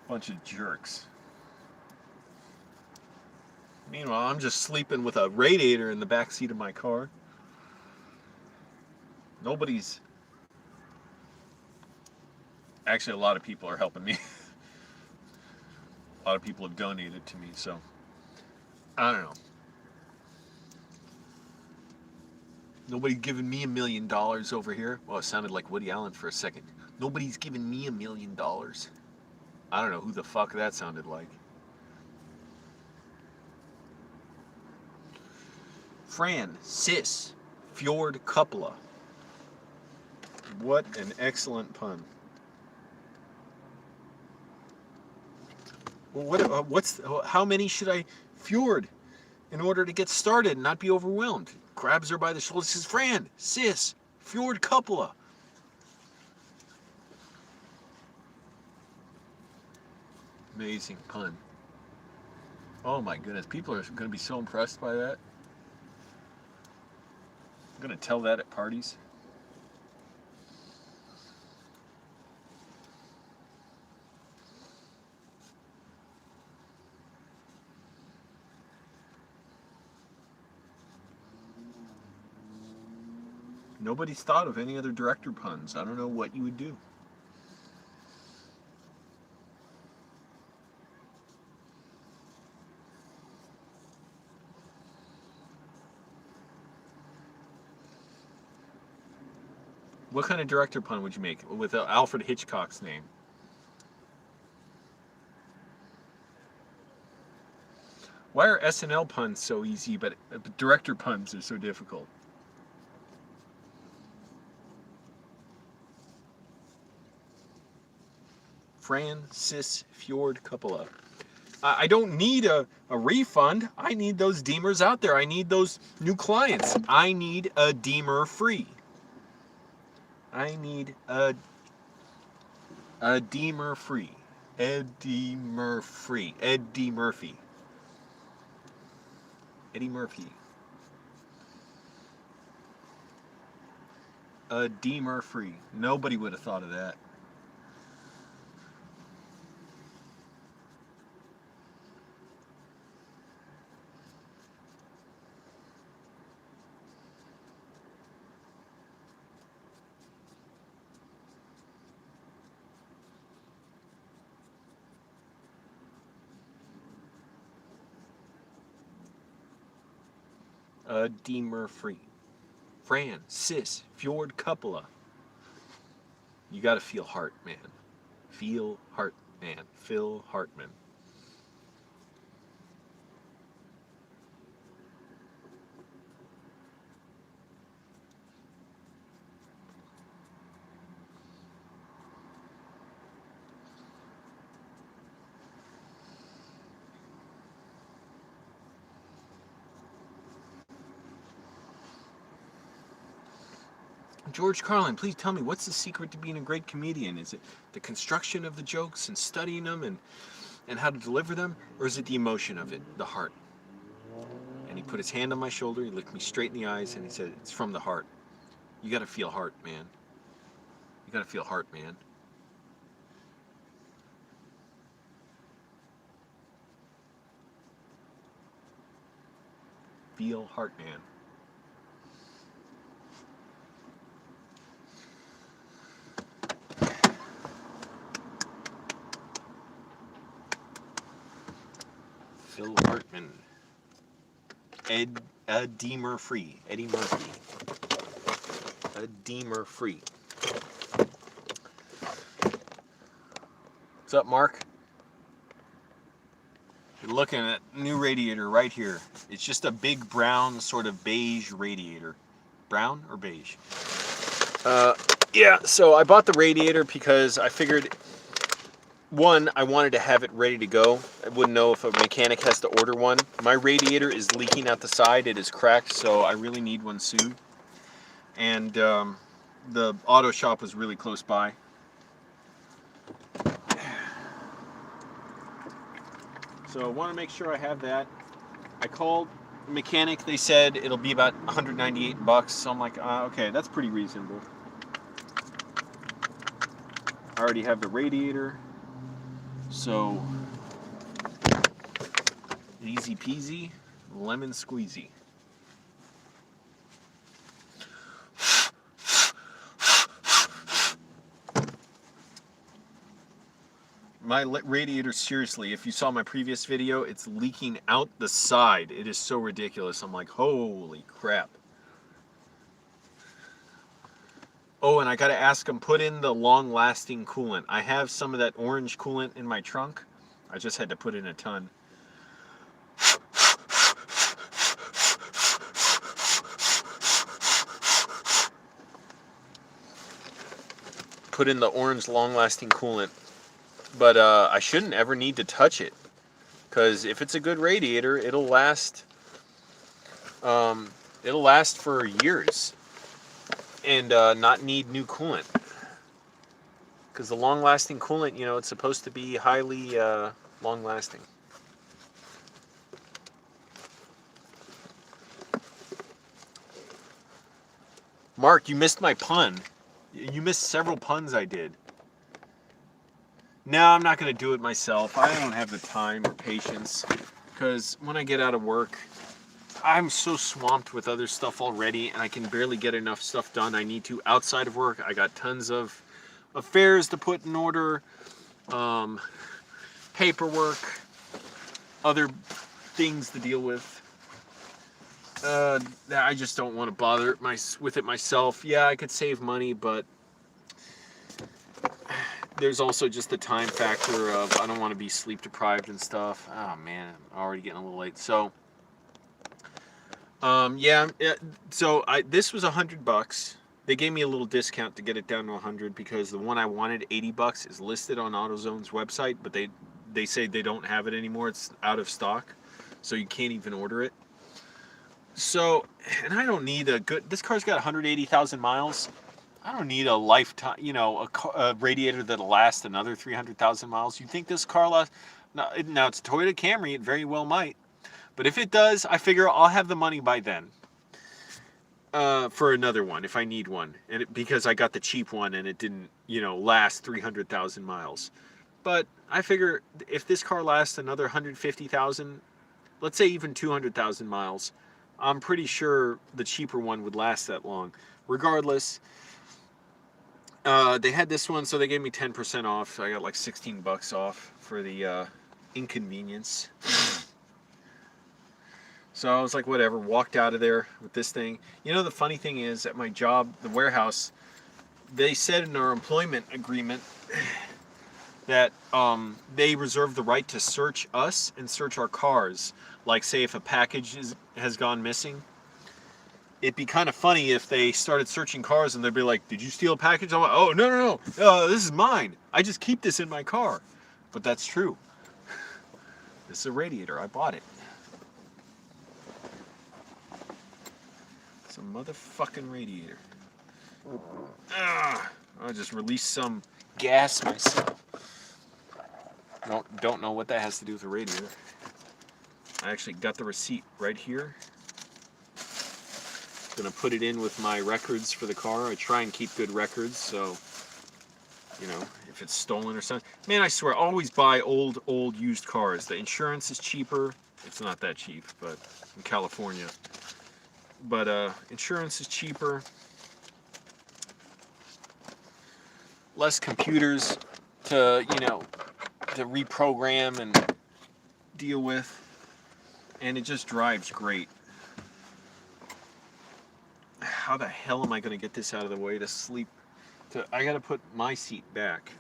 bunch of jerks. Meanwhile, I'm just sleeping with a radiator in the back seat of my car. Nobody's... Actually, a lot of people are helping me. A lot of people have donated to me, so I don't know. Nobody's giving me $1 million over here. Well, it sounded like Woody Allen for a second. Nobody's giving me $1 million. I don't know who the fuck that sounded like. Fran, sis, Fjord Cupla. What an excellent pun. Well, how many should I fjord in order to get started and not be overwhelmed? Grabs her by the shoulder, says, Fran, sis, Fjord Cupla. Amazing pun. Oh my goodness, people are going to be so impressed by that. I'm going to tell that at parties. Nobody's thought of any other director puns. I don't know what you would do. What kind of director pun would you make with Alfred Hitchcock's name? Why are SNL puns so easy, but director puns are so difficult? Francis Fjord Coppola. I don't need a refund. I need those Deemers out there. I need those new clients. I need a Deemer free. I need a Deemer free. Ed Deemer free. Ed D. Murphy. Eddie Murphy. A Deemer free. Nobody would have thought of that. A Deemer free. Fran, sis, Fjord Cuppola. You gotta feel heart, man. Feel heart, man. Phil Hartman. George Carlin, please tell me, what's the secret to being a great comedian? Is it the construction of the jokes and studying them and how to deliver them? Or is it the emotion of it, the heart? And he put his hand on my shoulder, he looked me straight in the eyes, and he said, it's from the heart. You gotta feel heart, man. You gotta feel heart, man. Feel heart, man. Phil Hartman. Deemer free. Eddie Murphy. A Deemer free. What's up, Mark? You're looking at new radiator right here. It's just a big brown sort of beige radiator. Brown or beige? Yeah, so I bought the radiator because I figured one, I wanted to have it ready to go. I wouldn't know if a mechanic has to order one. My radiator is leaking out the side. It is cracked, so I really need one soon. And the auto shop was really close by. So I want to make sure I have that. I called the mechanic. They said it'll be about 198 bucks. So I'm like, okay, that's pretty reasonable. I already have the radiator. So, easy peasy, lemon squeezy. My radiator, seriously, if you saw my previous video, it's leaking out the side. It is so ridiculous. I'm like, holy crap. Oh, and I gotta ask them, put in the long-lasting coolant. I have some of that orange coolant in my trunk. I just had to put in a ton. Put in the orange long-lasting coolant. But I shouldn't ever need to touch it, because if it's a good radiator, it'll last for years and not need new coolant. Because the long-lasting coolant, you know, it's supposed to be highly long-lasting. Mark, you missed my pun. You missed several puns I did. No, I'm not going to do it myself. I don't have the time or patience, because when I get out of work, I'm so swamped with other stuff already, and I can barely get enough stuff done I need to outside of work. I got tons of affairs to put in order, paperwork, other things to deal with. I just don't want to bother with it myself. Yeah, I could save money, but there's also just the time factor of I don't want to be sleep deprived and stuff. Oh man, I'm already getting a little late. So, yeah. So this was $100. They gave me a little discount to get it down to 100 because the one I wanted, 80 bucks, is listed on AutoZone's website, but they say they don't have it anymore. It's out of stock, so you can't even order it. So, and I don't need this car's got 180,000 miles. I don't need a lifetime, you know, a radiator that'll last another 300,000 miles. You think this car lasts? Now it's a Toyota Camry. It very well might. But if it does, I figure I'll have the money by then for another one if I need one. And because I got the cheap one and it didn't, you know, last 300,000 miles. But I figure if this car lasts another 150,000, let's say even 200,000 miles, I'm pretty sure the cheaper one would last that long. Regardless, they had this one, so they gave me 10% off. So I got like 16 bucks off for the inconvenience. So I was like, whatever, walked out of there with this thing. You know, the funny thing is, at my job, the warehouse, they said in our employment agreement that they reserve the right to search us and search our cars. Like, say, if a package has gone missing. It'd be kind of funny if they started searching cars and they'd be like, did you steal a package? I'm like, oh, no. This is mine. I just keep this in my car. But that's true. This is a radiator. I bought it. It's a motherfucking radiator. I'll just release some gas myself. Don't know what that has to do with the radiator. I actually got the receipt right here. Gonna put it in with my records for the car. I try and keep good records, so you know, if it's stolen or something. Man, I swear, always buy old used cars. The insurance is cheaper. It's not that cheap, but in California. But insurance is cheaper. Less computers to, you know, to reprogram and deal with. And it just drives great. How the hell am I going to get this out of the way to sleep? I got to put my seat back.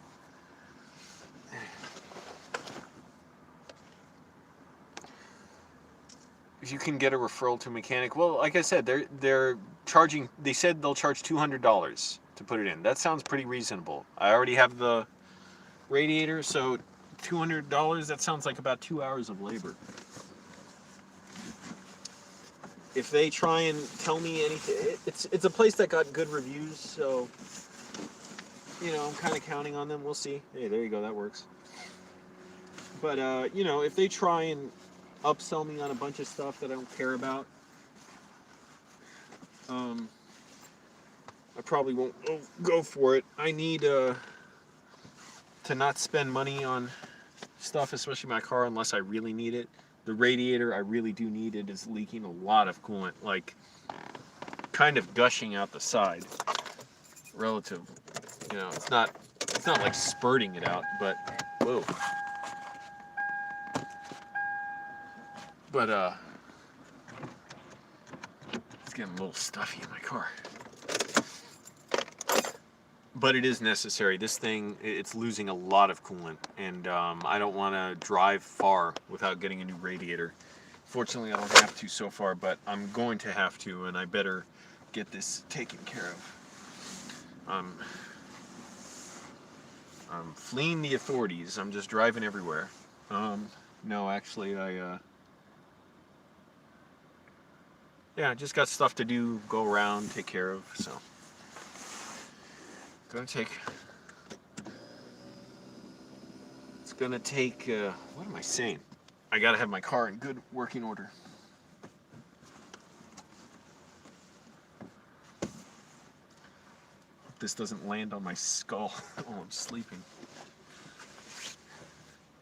If you can get a referral to a mechanic, well, like I said, they're charging. They said they'll charge $200 to put it in. That sounds pretty reasonable. I already have the Radiator, so $200, that sounds like about 2 hours of labor. If they try and tell me anything, it's a place that got good reviews, so, you know, I'm kind of counting on them. We'll see. Hey, there you go, that works. But, you know, if they try and upsell me on a bunch of stuff that I don't care about, I probably won't go for it. I need to not spend money on stuff, especially my car, unless I really need it. The radiator, I really do need it. Is leaking a lot of coolant, like kind of gushing out the side. Relative, you know, it's not like spurting it out, but whoa. But it's getting a little stuffy in my car. But it is necessary. This thing, it's losing a lot of coolant, and I don't want to drive far without getting a new radiator. Fortunately, I don't have to so far, but I'm going to have to, and I better get this taken care of. I'm fleeing the authorities. I'm just driving everywhere. No, actually, yeah, I just got stuff to do, go around, take care of, so. It's gonna take, what am I saying? I gotta have my car in good working order. Hope this doesn't land on my skull while I'm sleeping.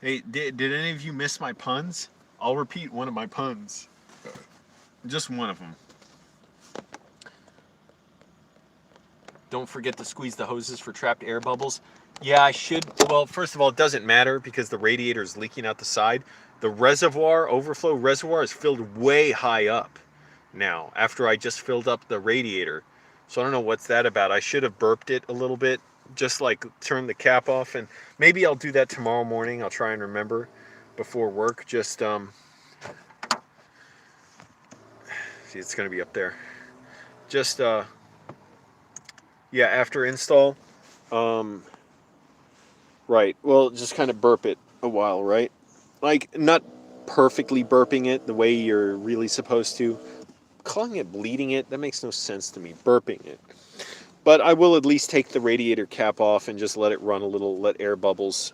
Hey, did any of you miss my puns? I'll repeat one of my puns. Just one of them. Don't forget to squeeze the hoses for trapped air bubbles. Yeah, I should. Well, first of all, it doesn't matter because the radiator is leaking out the side. The reservoir, overflow reservoir, is filled way high up now after I just filled up the radiator. So I don't know what's that about. I should have burped it a little bit, just like turn the cap off, and maybe I'll do that tomorrow morning. I'll try and remember before work. Just see, it's gonna be up there. Just yeah, after install. Right. Well, just kind of burp it a while, right? Like, not perfectly burping it the way you're really supposed to. Calling it bleeding it, that makes no sense to me. Burping it. But I will at least take the radiator cap off and just let it run a little, let air bubbles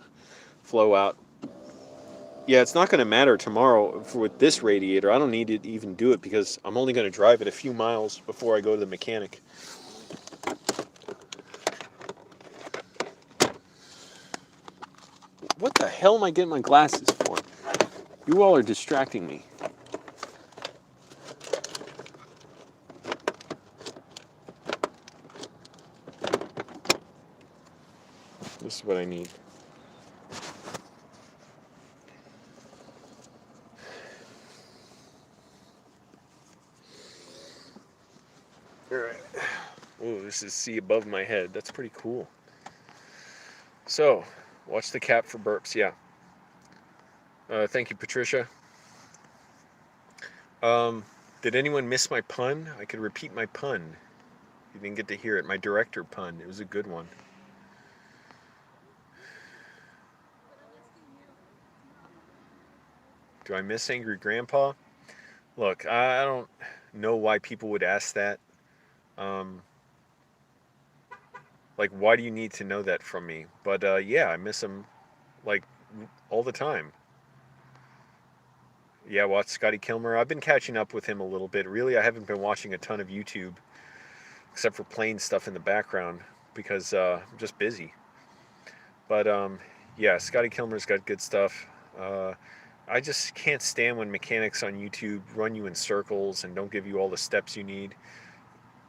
flow out. Yeah, it's not going to matter tomorrow with this radiator. I don't need to even do it because I'm only going to drive it a few miles before I go to the mechanic. What the hell am I getting my glasses for? You all are distracting me. This is what I need. Alright. Ooh, this is see above my head. That's pretty cool. So, watch the cap for burps, yeah. Thank you, Patricia. Did anyone miss my pun? I could repeat my pun. You didn't get to hear it. My director pun. It was a good one. Do I miss Angry Grandpa? Look, I don't know why people would ask that. Like, why do you need to know that from me? But, yeah, I miss him, like, all the time. Yeah, watch Scotty Kilmer. I've been catching up with him a little bit. Really, I haven't been watching a ton of YouTube, except for playing stuff in the background, because I'm just busy. But, yeah, Scotty Kilmer's got good stuff. I just can't stand when mechanics on YouTube run you in circles and don't give you all the steps you need.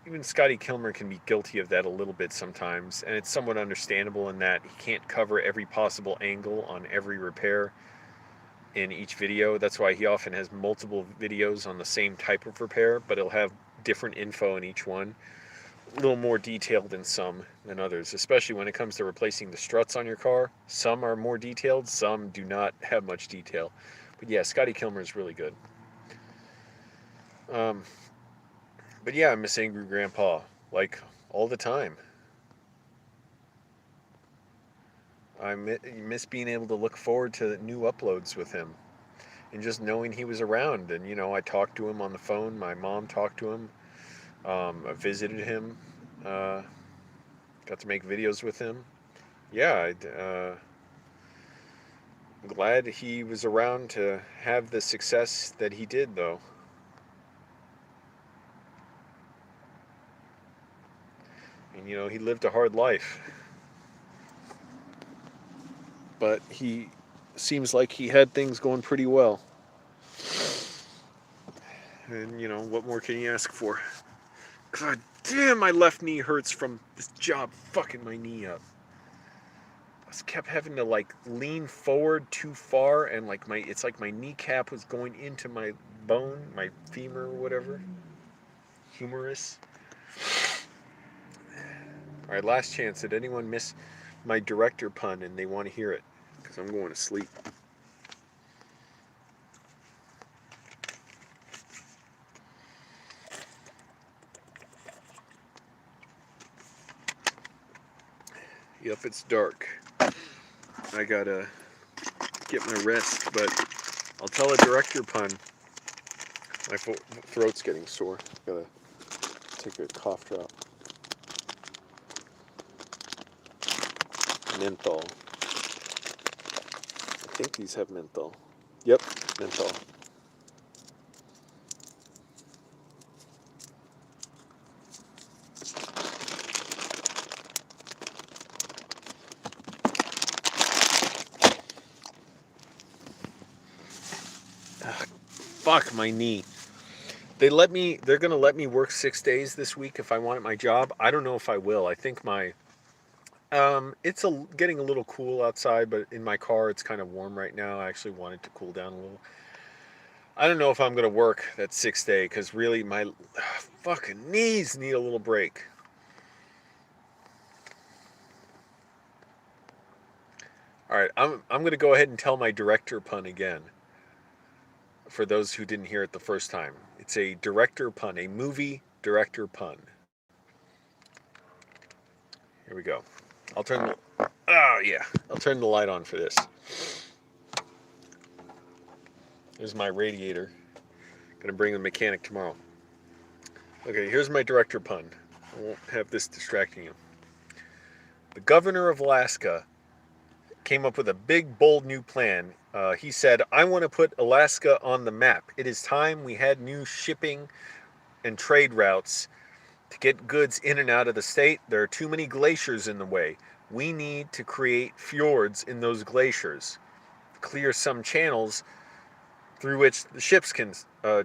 Even Scotty Kilmer can be guilty of that a little bit sometimes, and it's somewhat understandable in that he can't cover every possible angle on every repair in each video. That's why he often has multiple videos on the same type of repair, but he'll have different info in each one. A little more detailed in some than others, especially when it comes to replacing the struts on your car. Some are more detailed, some do not have much detail. But yeah, Scotty Kilmer is really good. But yeah, I miss Angry Grandpa, like, all the time. I miss being able to look forward to new uploads with him. And just knowing he was around. And, I talked to him on the phone. My mom talked to him. I visited him. Got to make videos with him. Yeah, I'm glad he was around to have the success that he did, though. And, he lived a hard life. But he seems like he had things going pretty well. And, what more can you ask for? God damn, my left knee hurts from this job fucking my knee up. I just kept having to, lean forward too far, and, it's like my kneecap was going into my bone, my femur or whatever. Humerus. All right, last chance. Did anyone miss my director pun and they want to hear it? Because I'm going to sleep. Yep, it's dark. I gotta get my rest, but I'll tell a director pun. My throat's getting sore. Gotta take a cough drop. Menthol. I think these have menthol. Yep, menthol. Fuck my knee. They're gonna let me work 6 days this week if I want at my job. I don't know if I will. I think it's getting a little cool outside, but in my car it's kind of warm right now. I actually want it to cool down a little. I don't know if I'm gonna work that 6th day because really my fucking knees need a little break. All right, I'm gonna go ahead and tell my director pun again. For those who didn't hear it the first time, it's a director pun, a movie director pun. Here we go. I'll turn the light on for this. There's my radiator. Gonna bring the mechanic tomorrow. Okay, here's my director pun. I won't have this distracting you. The governor of Alaska came up with a big, bold new plan. He said, I want to put Alaska on the map. It is time we had new shipping and trade routes to get goods in and out of the state. There are too many glaciers in the way. We need to create fjords in those glaciers, clear some channels through which the ships can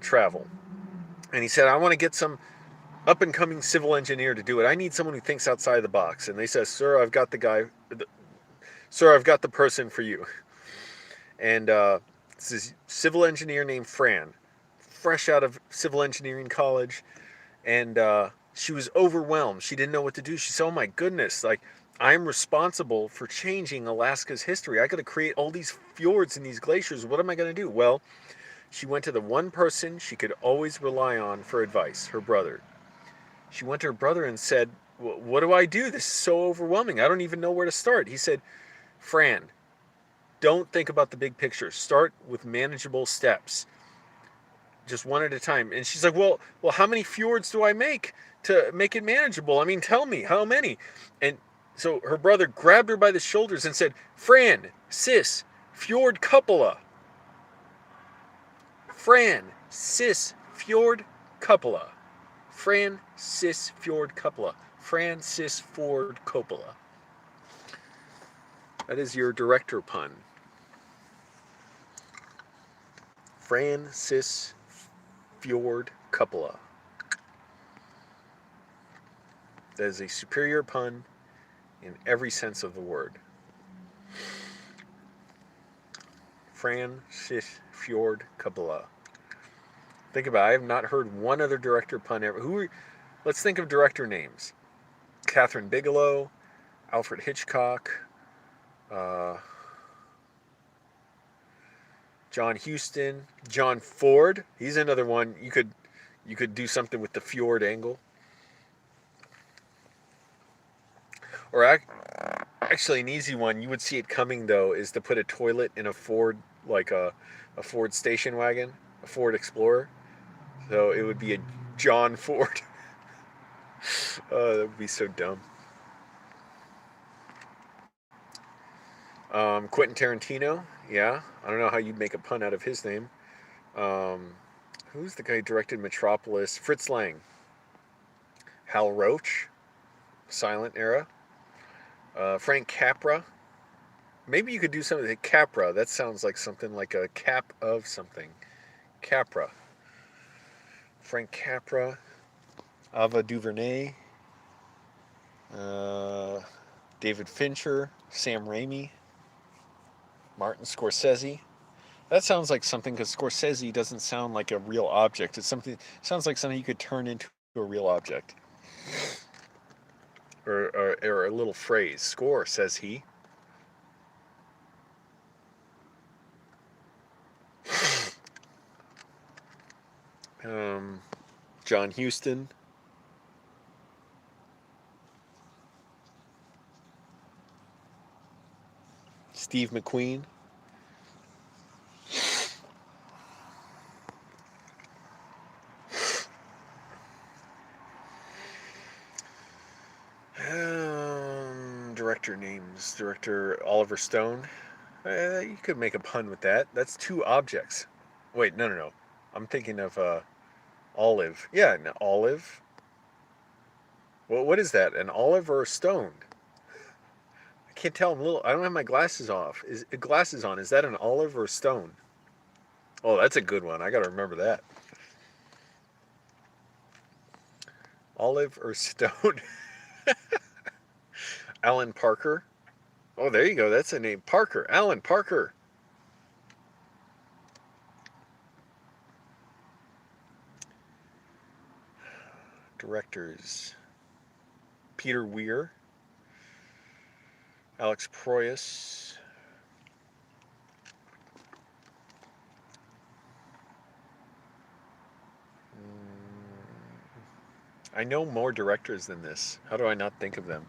travel. And he said, I want to get some up-and-coming civil engineer to do it. I need someone who thinks outside the box. And they said, Sir, I've got the person for you. And this is civil engineer named Fran, fresh out of civil engineering college. And she was overwhelmed. She didn't know what to do. She said, oh my goodness, I'm responsible for changing Alaska's history. I got to create all these fjords and these glaciers. What am I going to do? Well, she went to the one person she could always rely on for advice, her brother. She went to her brother and said, what do I do? This is so overwhelming. I don't even know where to start. He said, Fran, don't think about the big picture. Start with manageable steps. Just one at a time. And she's like, well, how many fjords do I make to make it manageable? I mean, tell me, how many? And so her brother grabbed her by the shoulders and said, Fran, sis, fjord cupola. Fran, sis, fjord cupola. Fran, sis, fjord cupola. Francis Ford Coppola. That is your director pun. Francis Ford Coppola. That is a superior pun in every sense of the word. Francis Ford Coppola. Think about it. I have not heard one other director pun ever. Let's think of director names. Catherine Bigelow, Alfred Hitchcock, John Huston, John Ford. He's another one. You could do something with the fjord angle. Or Actually, an easy one, you would see it coming though, is to put a toilet in a Ford, like a Ford station wagon, a Ford Explorer. So it would be a John Ford. That would be so dumb. Quentin Tarantino, yeah. I don't know how you'd make a pun out of his name. Um, who's the guy who directed Metropolis? Fritz Lang. Hal Roach, silent era. Frank Capra. Maybe you could do something like Capra. That sounds like something like a cap of something. Capra. Frank Capra. Ava DuVernay. Uh, David Fincher. Sam Raimi. Martin Scorsese. That sounds like something because Scorsese doesn't sound like a real object. It's something. Sounds like something you could turn into a real object, or a little phrase. Score, says he. Um, John Huston. Steve McQueen. Director names. Director Oliver Stone. You could make a pun with that. That's two objects. Wait, no, no, no. I'm thinking of olive. Yeah, an olive. Well, what is that? An olive or a stone? I can't tell. I'm a little. I don't have my glasses off. Is glasses on? Is that an olive or a stone? Oh, that's a good one. I got to remember that. Olive or stone? Alan Parker. Oh, there you go. That's a name. Parker. Alan Parker. Directors. Peter Weir. Alex Proyas. I know more directors than this. How do I not think of them?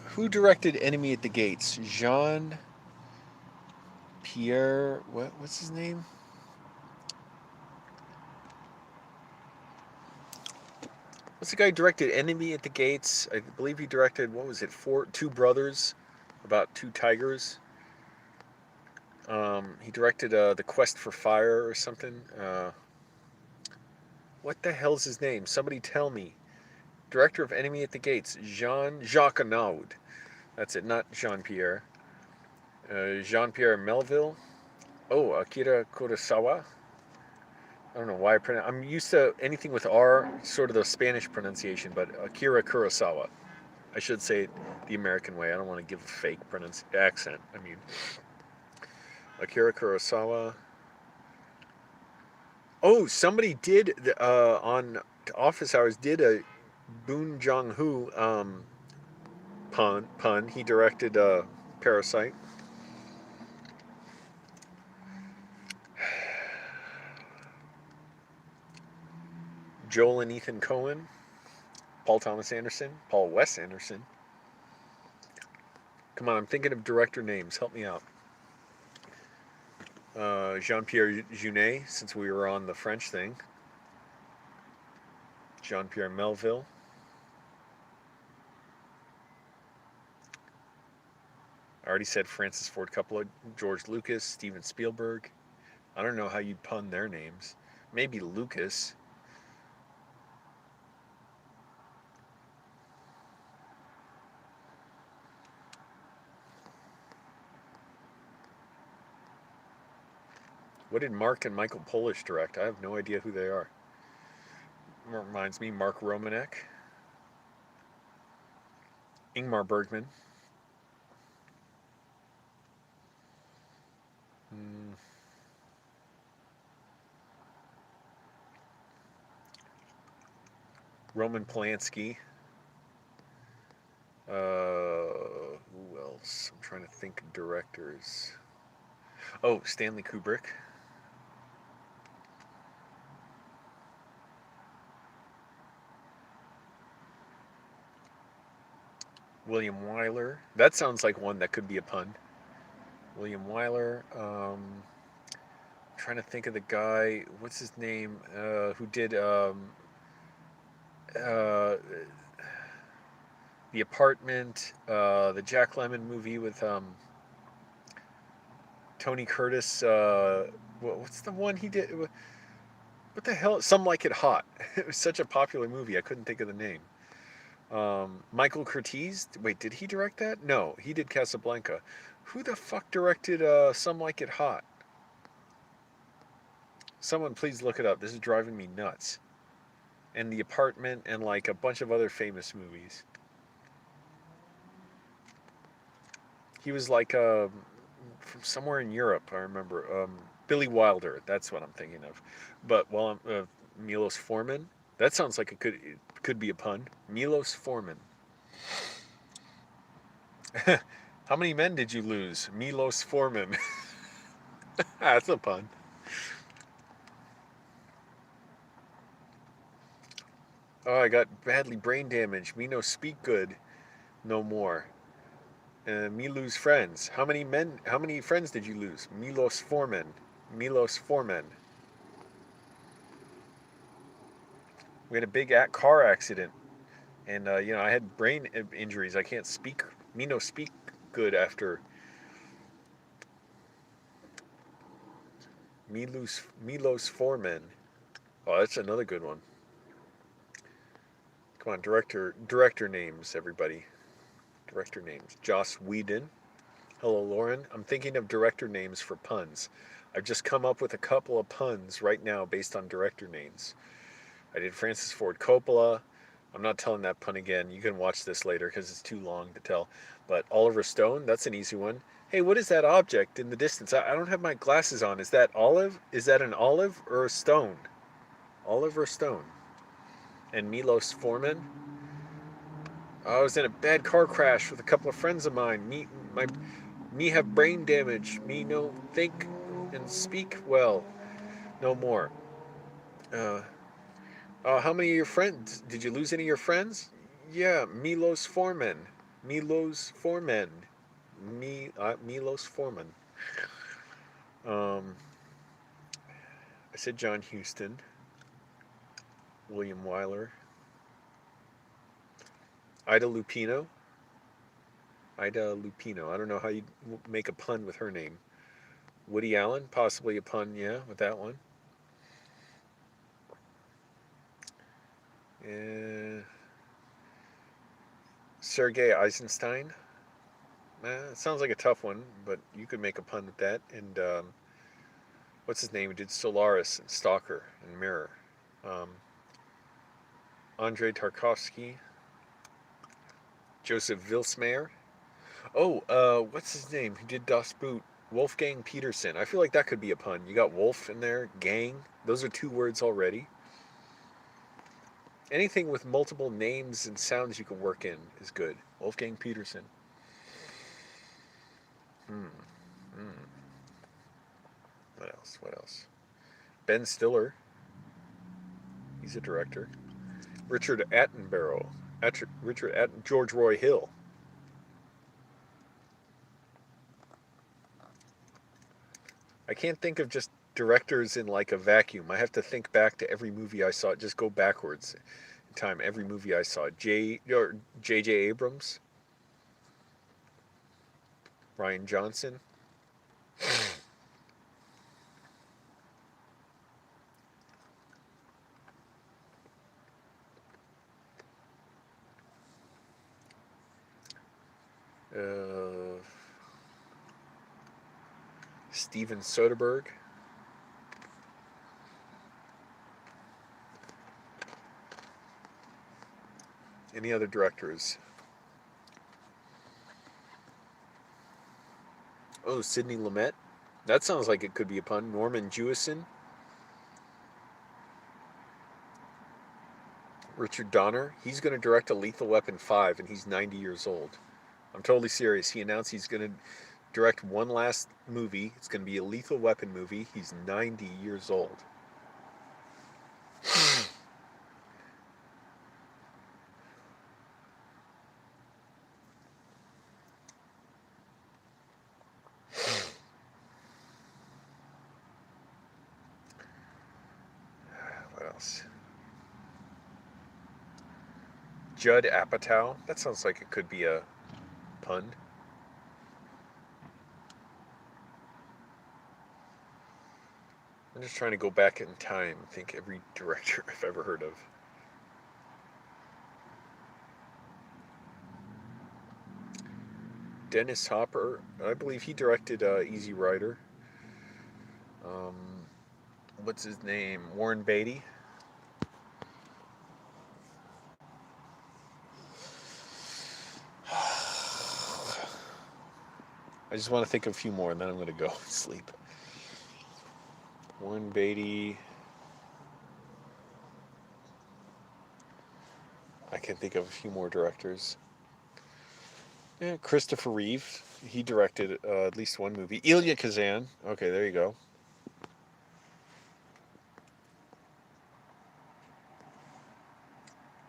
Who directed Enemy at the Gates? Jean Pierre. What's his name? What's the guy who directed Enemy at the Gates? I believe he directed, what was it, Two Brothers, about two tigers. He directed The Quest for Fire or something. What the hell's his name? Somebody tell me. Director of Enemy at the Gates, Jean-Jacques Annaud. That's it, not Jean-Pierre. Jean-Pierre Melville. Oh, Akira Kurosawa. I don't know why I'm used to anything with R, sort of the Spanish pronunciation, but Akira Kurosawa. I should say it the American way. I don't want to give a fake accent. I mean, Akira Kurosawa. Oh, somebody did on Office Hours did a Boon Jong-ho pun. He directed Parasite. Joel and Ethan Coen. Paul Thomas Anderson. Paul Wes Anderson. Come on, I'm thinking of director names. Help me out. Jean-Pierre Jeunet, since we were on the French thing. Jean-Pierre Melville. I already said Francis Ford Coppola, George Lucas, Steven Spielberg. I don't know how you'd pun their names. Maybe Lucas. What did Mark and Michael Polish direct? I have no idea who they are. Reminds me, Mark Romanek. Ingmar Bergman. Roman Polanski. Who else? I'm trying to think of directors. Oh, Stanley Kubrick. William Wyler. That sounds like one that could be a pun. William Wyler. Trying to think of the guy. What's his name? Who did uh, The Apartment? The Jack Lemmon movie with Tony Curtis. What's the one he did? What the hell? Some Like It Hot. It was such a popular movie. I couldn't think of the name. Michael Curtiz. Wait, did he direct that? No, he did Casablanca. Who the fuck directed Some Like It Hot? Someone please look it up. This is driving me nuts. And The Apartment and like a bunch of other famous movies. He was like from somewhere in Europe, I remember. Billy Wilder, that's what I'm thinking of. But while I'm Milos Forman, that sounds like it could be a pun. Milos Forman. How many men did you lose? Milos Forman. That's a pun. Oh, I got badly brain damage. Me no speak good no more. Me lose friends. How many friends did you lose? Milos Forman. Milos Forman. We had a big car accident. And, I had brain injuries. I can't speak. Me no speak good after. Milos Forman. Oh, that's another good one. Come on, director names, everybody. Director names. Joss Whedon. Hello, Lauren. I'm thinking of director names for puns. I've just come up with a couple of puns right now based on director names. I did Francis Ford Coppola. I'm not telling that pun again. You can watch this later because it's too long to tell. But Oliver Stone, that's an easy one. Hey, what is that object in the distance? I don't have my glasses on. Is that olive? Is that an olive or a stone? Olive or stone? And Milos Forman. I was in a bad car crash with a couple of friends of mine. Me have brain damage. Me no think and speak well. No more. Uh, how many of your friends? Did you lose any of your friends? Yeah, Milos Forman. Milos Forman. Milos Forman. Um, I said John Huston. William Wyler. Ida Lupino. Ida Lupino. I don't know how you make a pun with her name. Woody Allen, possibly a pun, yeah, with that one. Sergei Eisenstein. It sounds like a tough one, but you could make a pun with that. And what's his name? He did Solaris and Stalker and Mirror. Andrei Tarkovsky. Joseph Vilsmeyer. Oh, what's his name? Who did Das Boot? Wolfgang Peterson. I feel like that could be a pun. You got wolf in there, gang. Those are two words already. Anything with multiple names and sounds you can work in is good. Wolfgang Peterson. What else? Ben Stiller. He's a director. Richard Attenborough. George Roy Hill. I can't think of just directors in like a vacuum. I have to think back to every movie I saw. Just go backwards in time. Every movie I saw. J.J. Abrams. Ryan Johnson. Steven Soderbergh. Any other directors? Oh, Sidney Lumet. That sounds like it could be a pun. Norman Jewison. Richard Donner. He's going to direct a Lethal Weapon 5 and he's 90 years old. I'm totally serious. He announced he's going to direct one last movie. It's going to be a Lethal Weapon movie. He's 90 years old. Judd Apatow. That sounds like it could be a pun. I'm just trying to go back in time and think every director I've ever heard of. Dennis Hopper, I believe he directed Easy Rider. What's his name? Warren Beatty. I just want to think of a few more and then I'm going to go sleep. Warren Beatty. I can think of a few more directors. Yeah, Christopher Reeve. He directed at least one movie. Elia Kazan. Okay, there you go.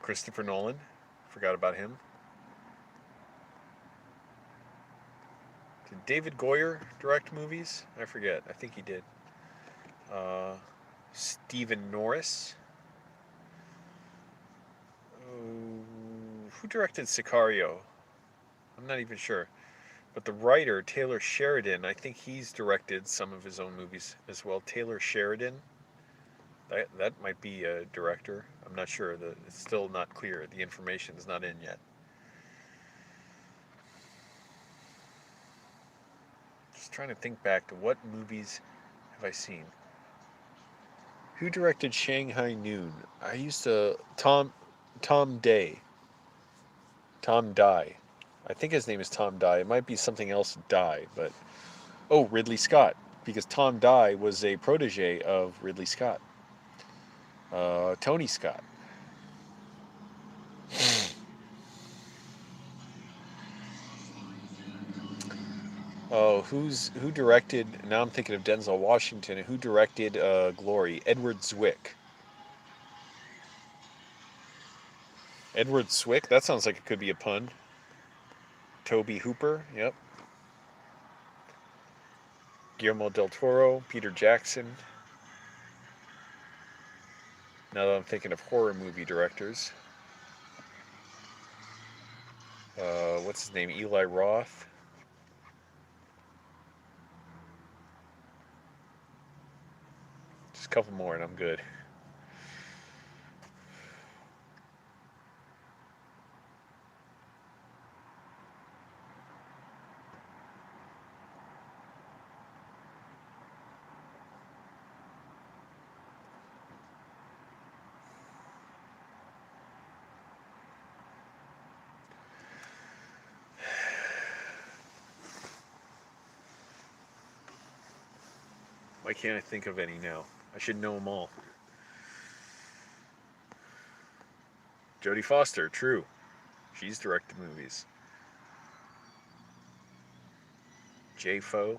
Christopher Nolan. Forgot about him. Did David Goyer direct movies? I forget. I think he did. Stephen Norris. Who directed Sicario? I'm not even sure. But the writer, Taylor Sheridan, I think he's directed some of his own movies as well. Taylor Sheridan. That might be a director. I'm not sure. It's still not clear. The information's not in yet. Just trying to think back to what movies have I seen. Who directed Shanghai Noon? I used to... Tom Day. Tom Dye. I think his name is Tom Dye. It might be something else Dye, but... Oh, Ridley Scott. Because Tom Dye was a protege of Ridley Scott. Tony Scott. Oh, who directed... Now I'm thinking of Denzel Washington. Who directed Glory? Edward Zwick. Edward Zwick? That sounds like it could be a pun. Toby Hooper. Yep. Guillermo del Toro. Peter Jackson. Now that I'm thinking of horror movie directors. What's his name? Eli Roth. Just a couple more and I'm good. Why can't I think of any now? I should know them all. Jodie Foster, true. She's directed movies. J-Fo.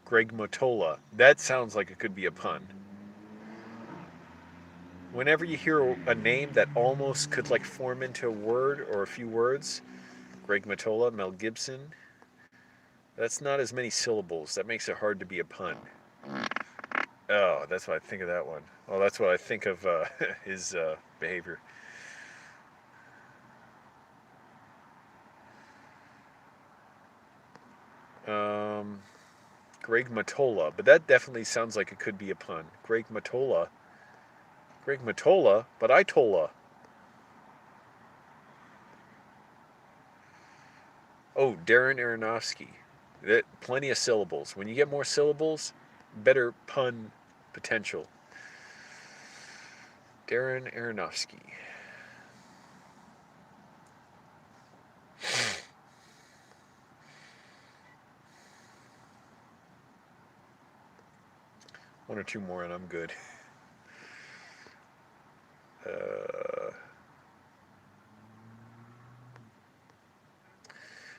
Greg Mottola. That sounds like it could be a pun. Whenever you hear a name that almost could like form into a word or a few words, Greg Mottola, Mel Gibson, that's not as many syllables. That makes it hard to be a pun. Oh, that's what I think of that one. Oh, that's what I think of his behavior. Greg Mottola, but that definitely sounds like it could be a pun. Greg Mottola, but I tola. Oh, Darren Aronofsky. Plenty of syllables. When you get more syllables, better pun potential. Darren Aronofsky. One or two more and I'm good.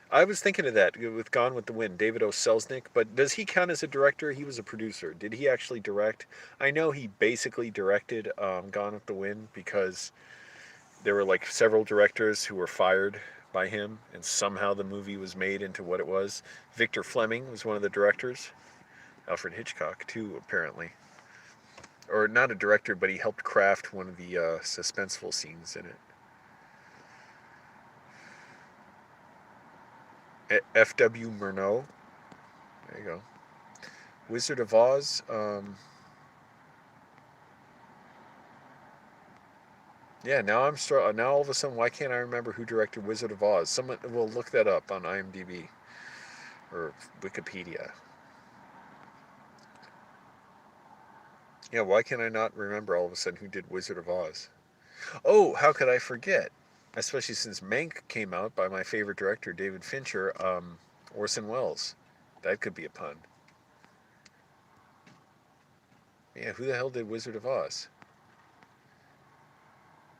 I was thinking of that with Gone with the Wind, David O. Selznick, but does he count as a director? He was a producer. Did he actually direct? I know he basically directed Gone with the Wind because there were like several directors who were fired by him, and somehow the movie was made into what it was. Victor Fleming was one of the directors. Alfred Hitchcock, too, apparently. or not a director, but he helped craft one of the suspenseful scenes in it. F.W. Murnau. There you go. Wizard of Oz. Yeah, now all of a sudden, why can't I remember who directed Wizard of Oz? Someone will look that up on IMDb or Wikipedia. Yeah, why can I not remember all of a sudden who did Wizard of Oz? Oh, how could I forget? Especially since Mank came out by my favorite director, David Fincher, Orson Welles. That could be a pun. Yeah, who the hell did Wizard of Oz?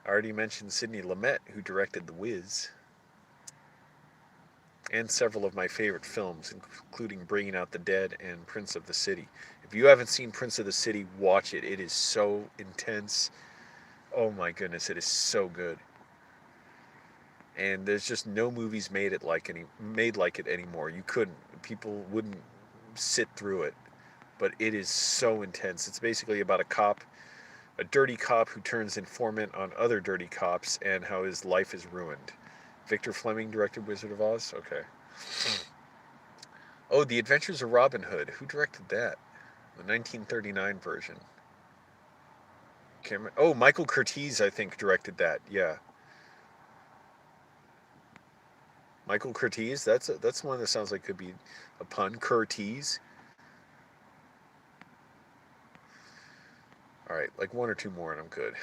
I already mentioned Sidney Lumet, who directed The Wiz, and several of my favorite films, including Bringing Out the Dead and Prince of the City. If you haven't seen Prince of the City, watch it. It is so intense. Oh my goodness, it is so good. And there's just no movies made like it anymore. You couldn't. People wouldn't sit through it. But it is so intense. It's basically about a dirty cop who turns informant on other dirty cops and how his life is ruined. Victor Fleming directed Wizard of Oz? Okay. Oh, The Adventures of Robin Hood. Who directed that? The 1939 version. Oh, Michael Curtiz, I think, directed that. Yeah. Michael Curtiz? That's one that sounds like could be a pun. Curtiz. All right, like one or two more and I'm good.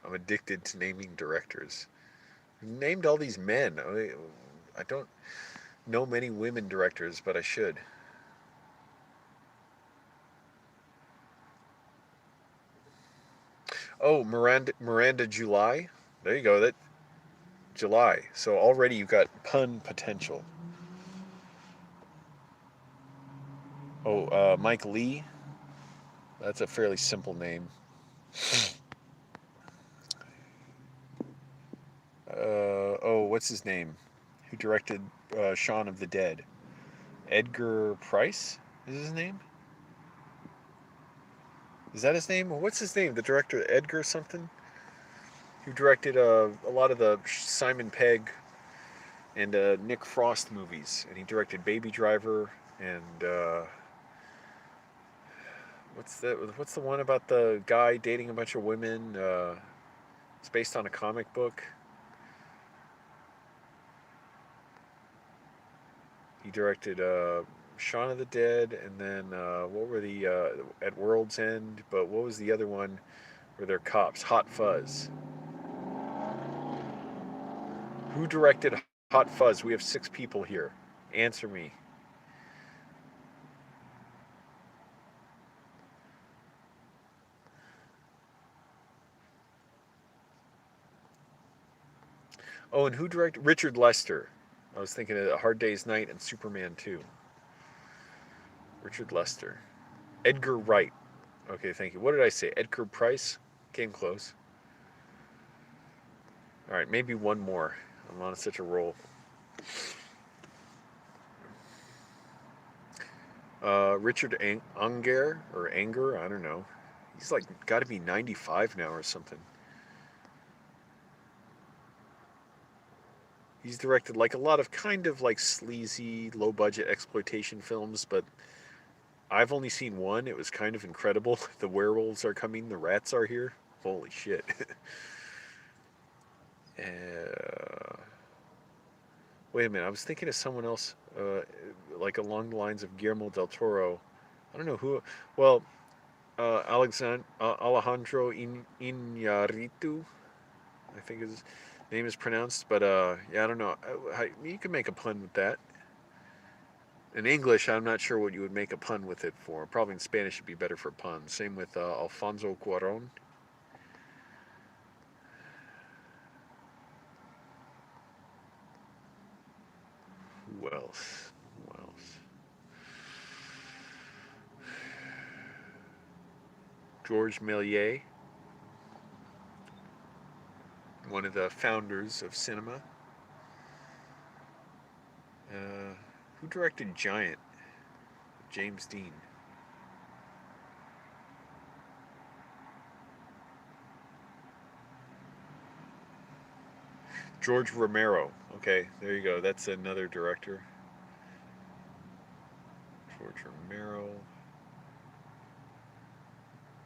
I'm addicted to naming directors. I've named all these men. I don't know many women directors, but I should. Oh, Miranda July. There you go. That July. So already you've got pun potential. Oh, Mike Lee. That's a fairly simple name. Oh, what's his name? Who directed Shaun of the Dead? Edgar Price is his name? Is that his name? What's his name? The director, Edgar something? Who directed a lot of the Simon Pegg and Nick Frost movies. And he directed Baby Driver and what's the one about the guy dating a bunch of women? It's based on a comic book. He directed Shaun of the Dead, and then what were the at World's End? But what was the other one where they're cops? Hot Fuzz. Who directed Hot Fuzz? We have 6 people here. Answer me. Oh, and who directed Richard Lester? I was thinking of A Hard Day's Night and Superman 2. Richard Lester. Edgar Wright. Okay, thank you. What did I say? Edgar Price? Came close. All right, maybe one more. I'm on such a roll. Richard Unger or Anger, I don't know. He's like got to be 95 now or something. He's directed like a lot of kind of like sleazy, low budget exploitation films, but I've only seen one. It was kind of incredible. The werewolves are coming, the rats are here. Holy shit. uh, Wait a minute, I was thinking of someone else, like along the lines of Guillermo del Toro. I don't know who. Well, Alejandro Iñárritu, I think his name is pronounced. But yeah, I don't know. You can make a pun with that. In English, I'm not sure what you would make a pun with it for. Probably in Spanish would be better for puns. Same with Alfonso Cuarón. Who else? Who else? George Méliès, one of the founders of cinema. Who directed Giant? James Dean. George Romero. Okay, there you go. That's another director. George Romero.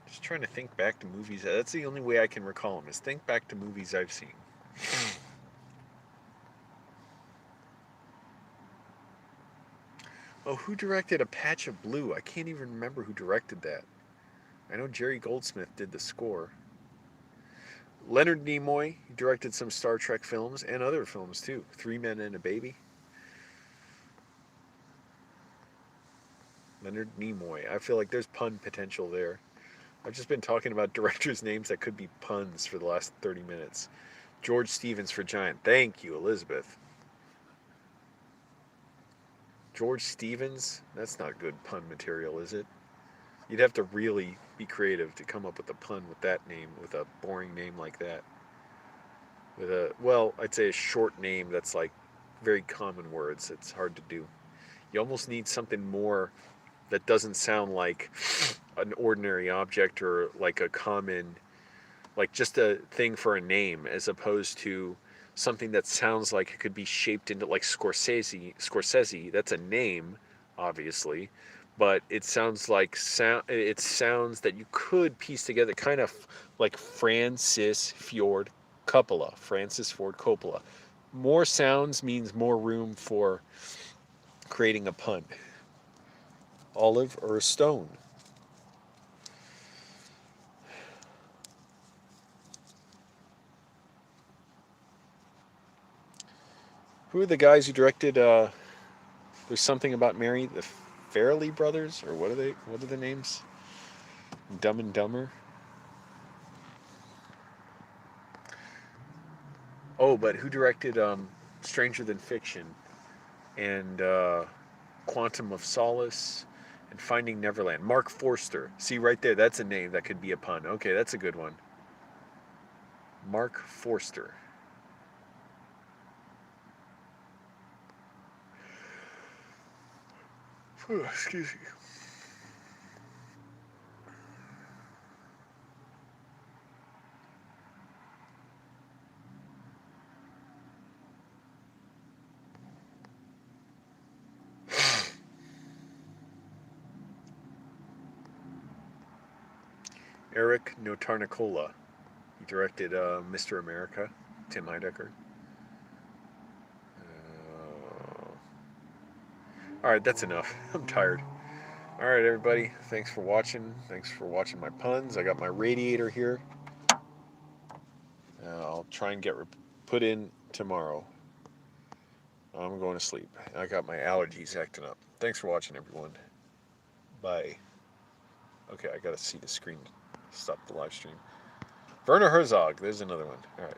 Just trying to think back to movies. That's the only way I can recall them, is think back to movies I've seen. Oh, who directed A Patch of Blue? I can't even remember who directed that. I know Jerry Goldsmith did the score. Leonard Nimoy directed some Star Trek films and other films too. Three Men and a Baby. Leonard Nimoy. I feel like there's pun potential there. I've just been talking about directors' names that could be puns for the last 30 minutes. George Stevens for Giant. Thank you, Elizabeth. George Stevens? That's not good pun material, is it? You'd have to really be creative to come up with a pun with that name, with a boring name like that. With a, well, I'd say a short name that's like very common words. It's hard to do. You almost need something more that doesn't sound like an ordinary object or like a common, like just a thing for a name, as opposed to something that sounds like it could be shaped into, like Scorsese. That's a name, obviously, but it sounds like it sounds that you could piece together, kind of like Francis Ford Coppola. More sounds means more room for creating a pun. Olive or a stone? Who are the guys who directed There's Something About Mary, the Farrelly brothers, or what are they? What are the names? Dumb and Dumber. Oh, but who directed Stranger Than Fiction and Quantum of Solace and Finding Neverland? Mark Forster. See right there, that's a name that could be a pun. Okay, that's a good one. Mark Forster. Excuse me. Eric Notarnicola. He directed Mr. America, Tim Heidecker. All right, that's enough. I'm tired. All right, everybody. Thanks for watching. Thanks for watching my puns. I got my Radiator here. I'll try and get put in tomorrow. I'm going to sleep. I got my allergies acting up. Thanks for watching, everyone. Bye. Okay, I got to see the screen. Stop the live stream. Werner Herzog. There's another one. All right.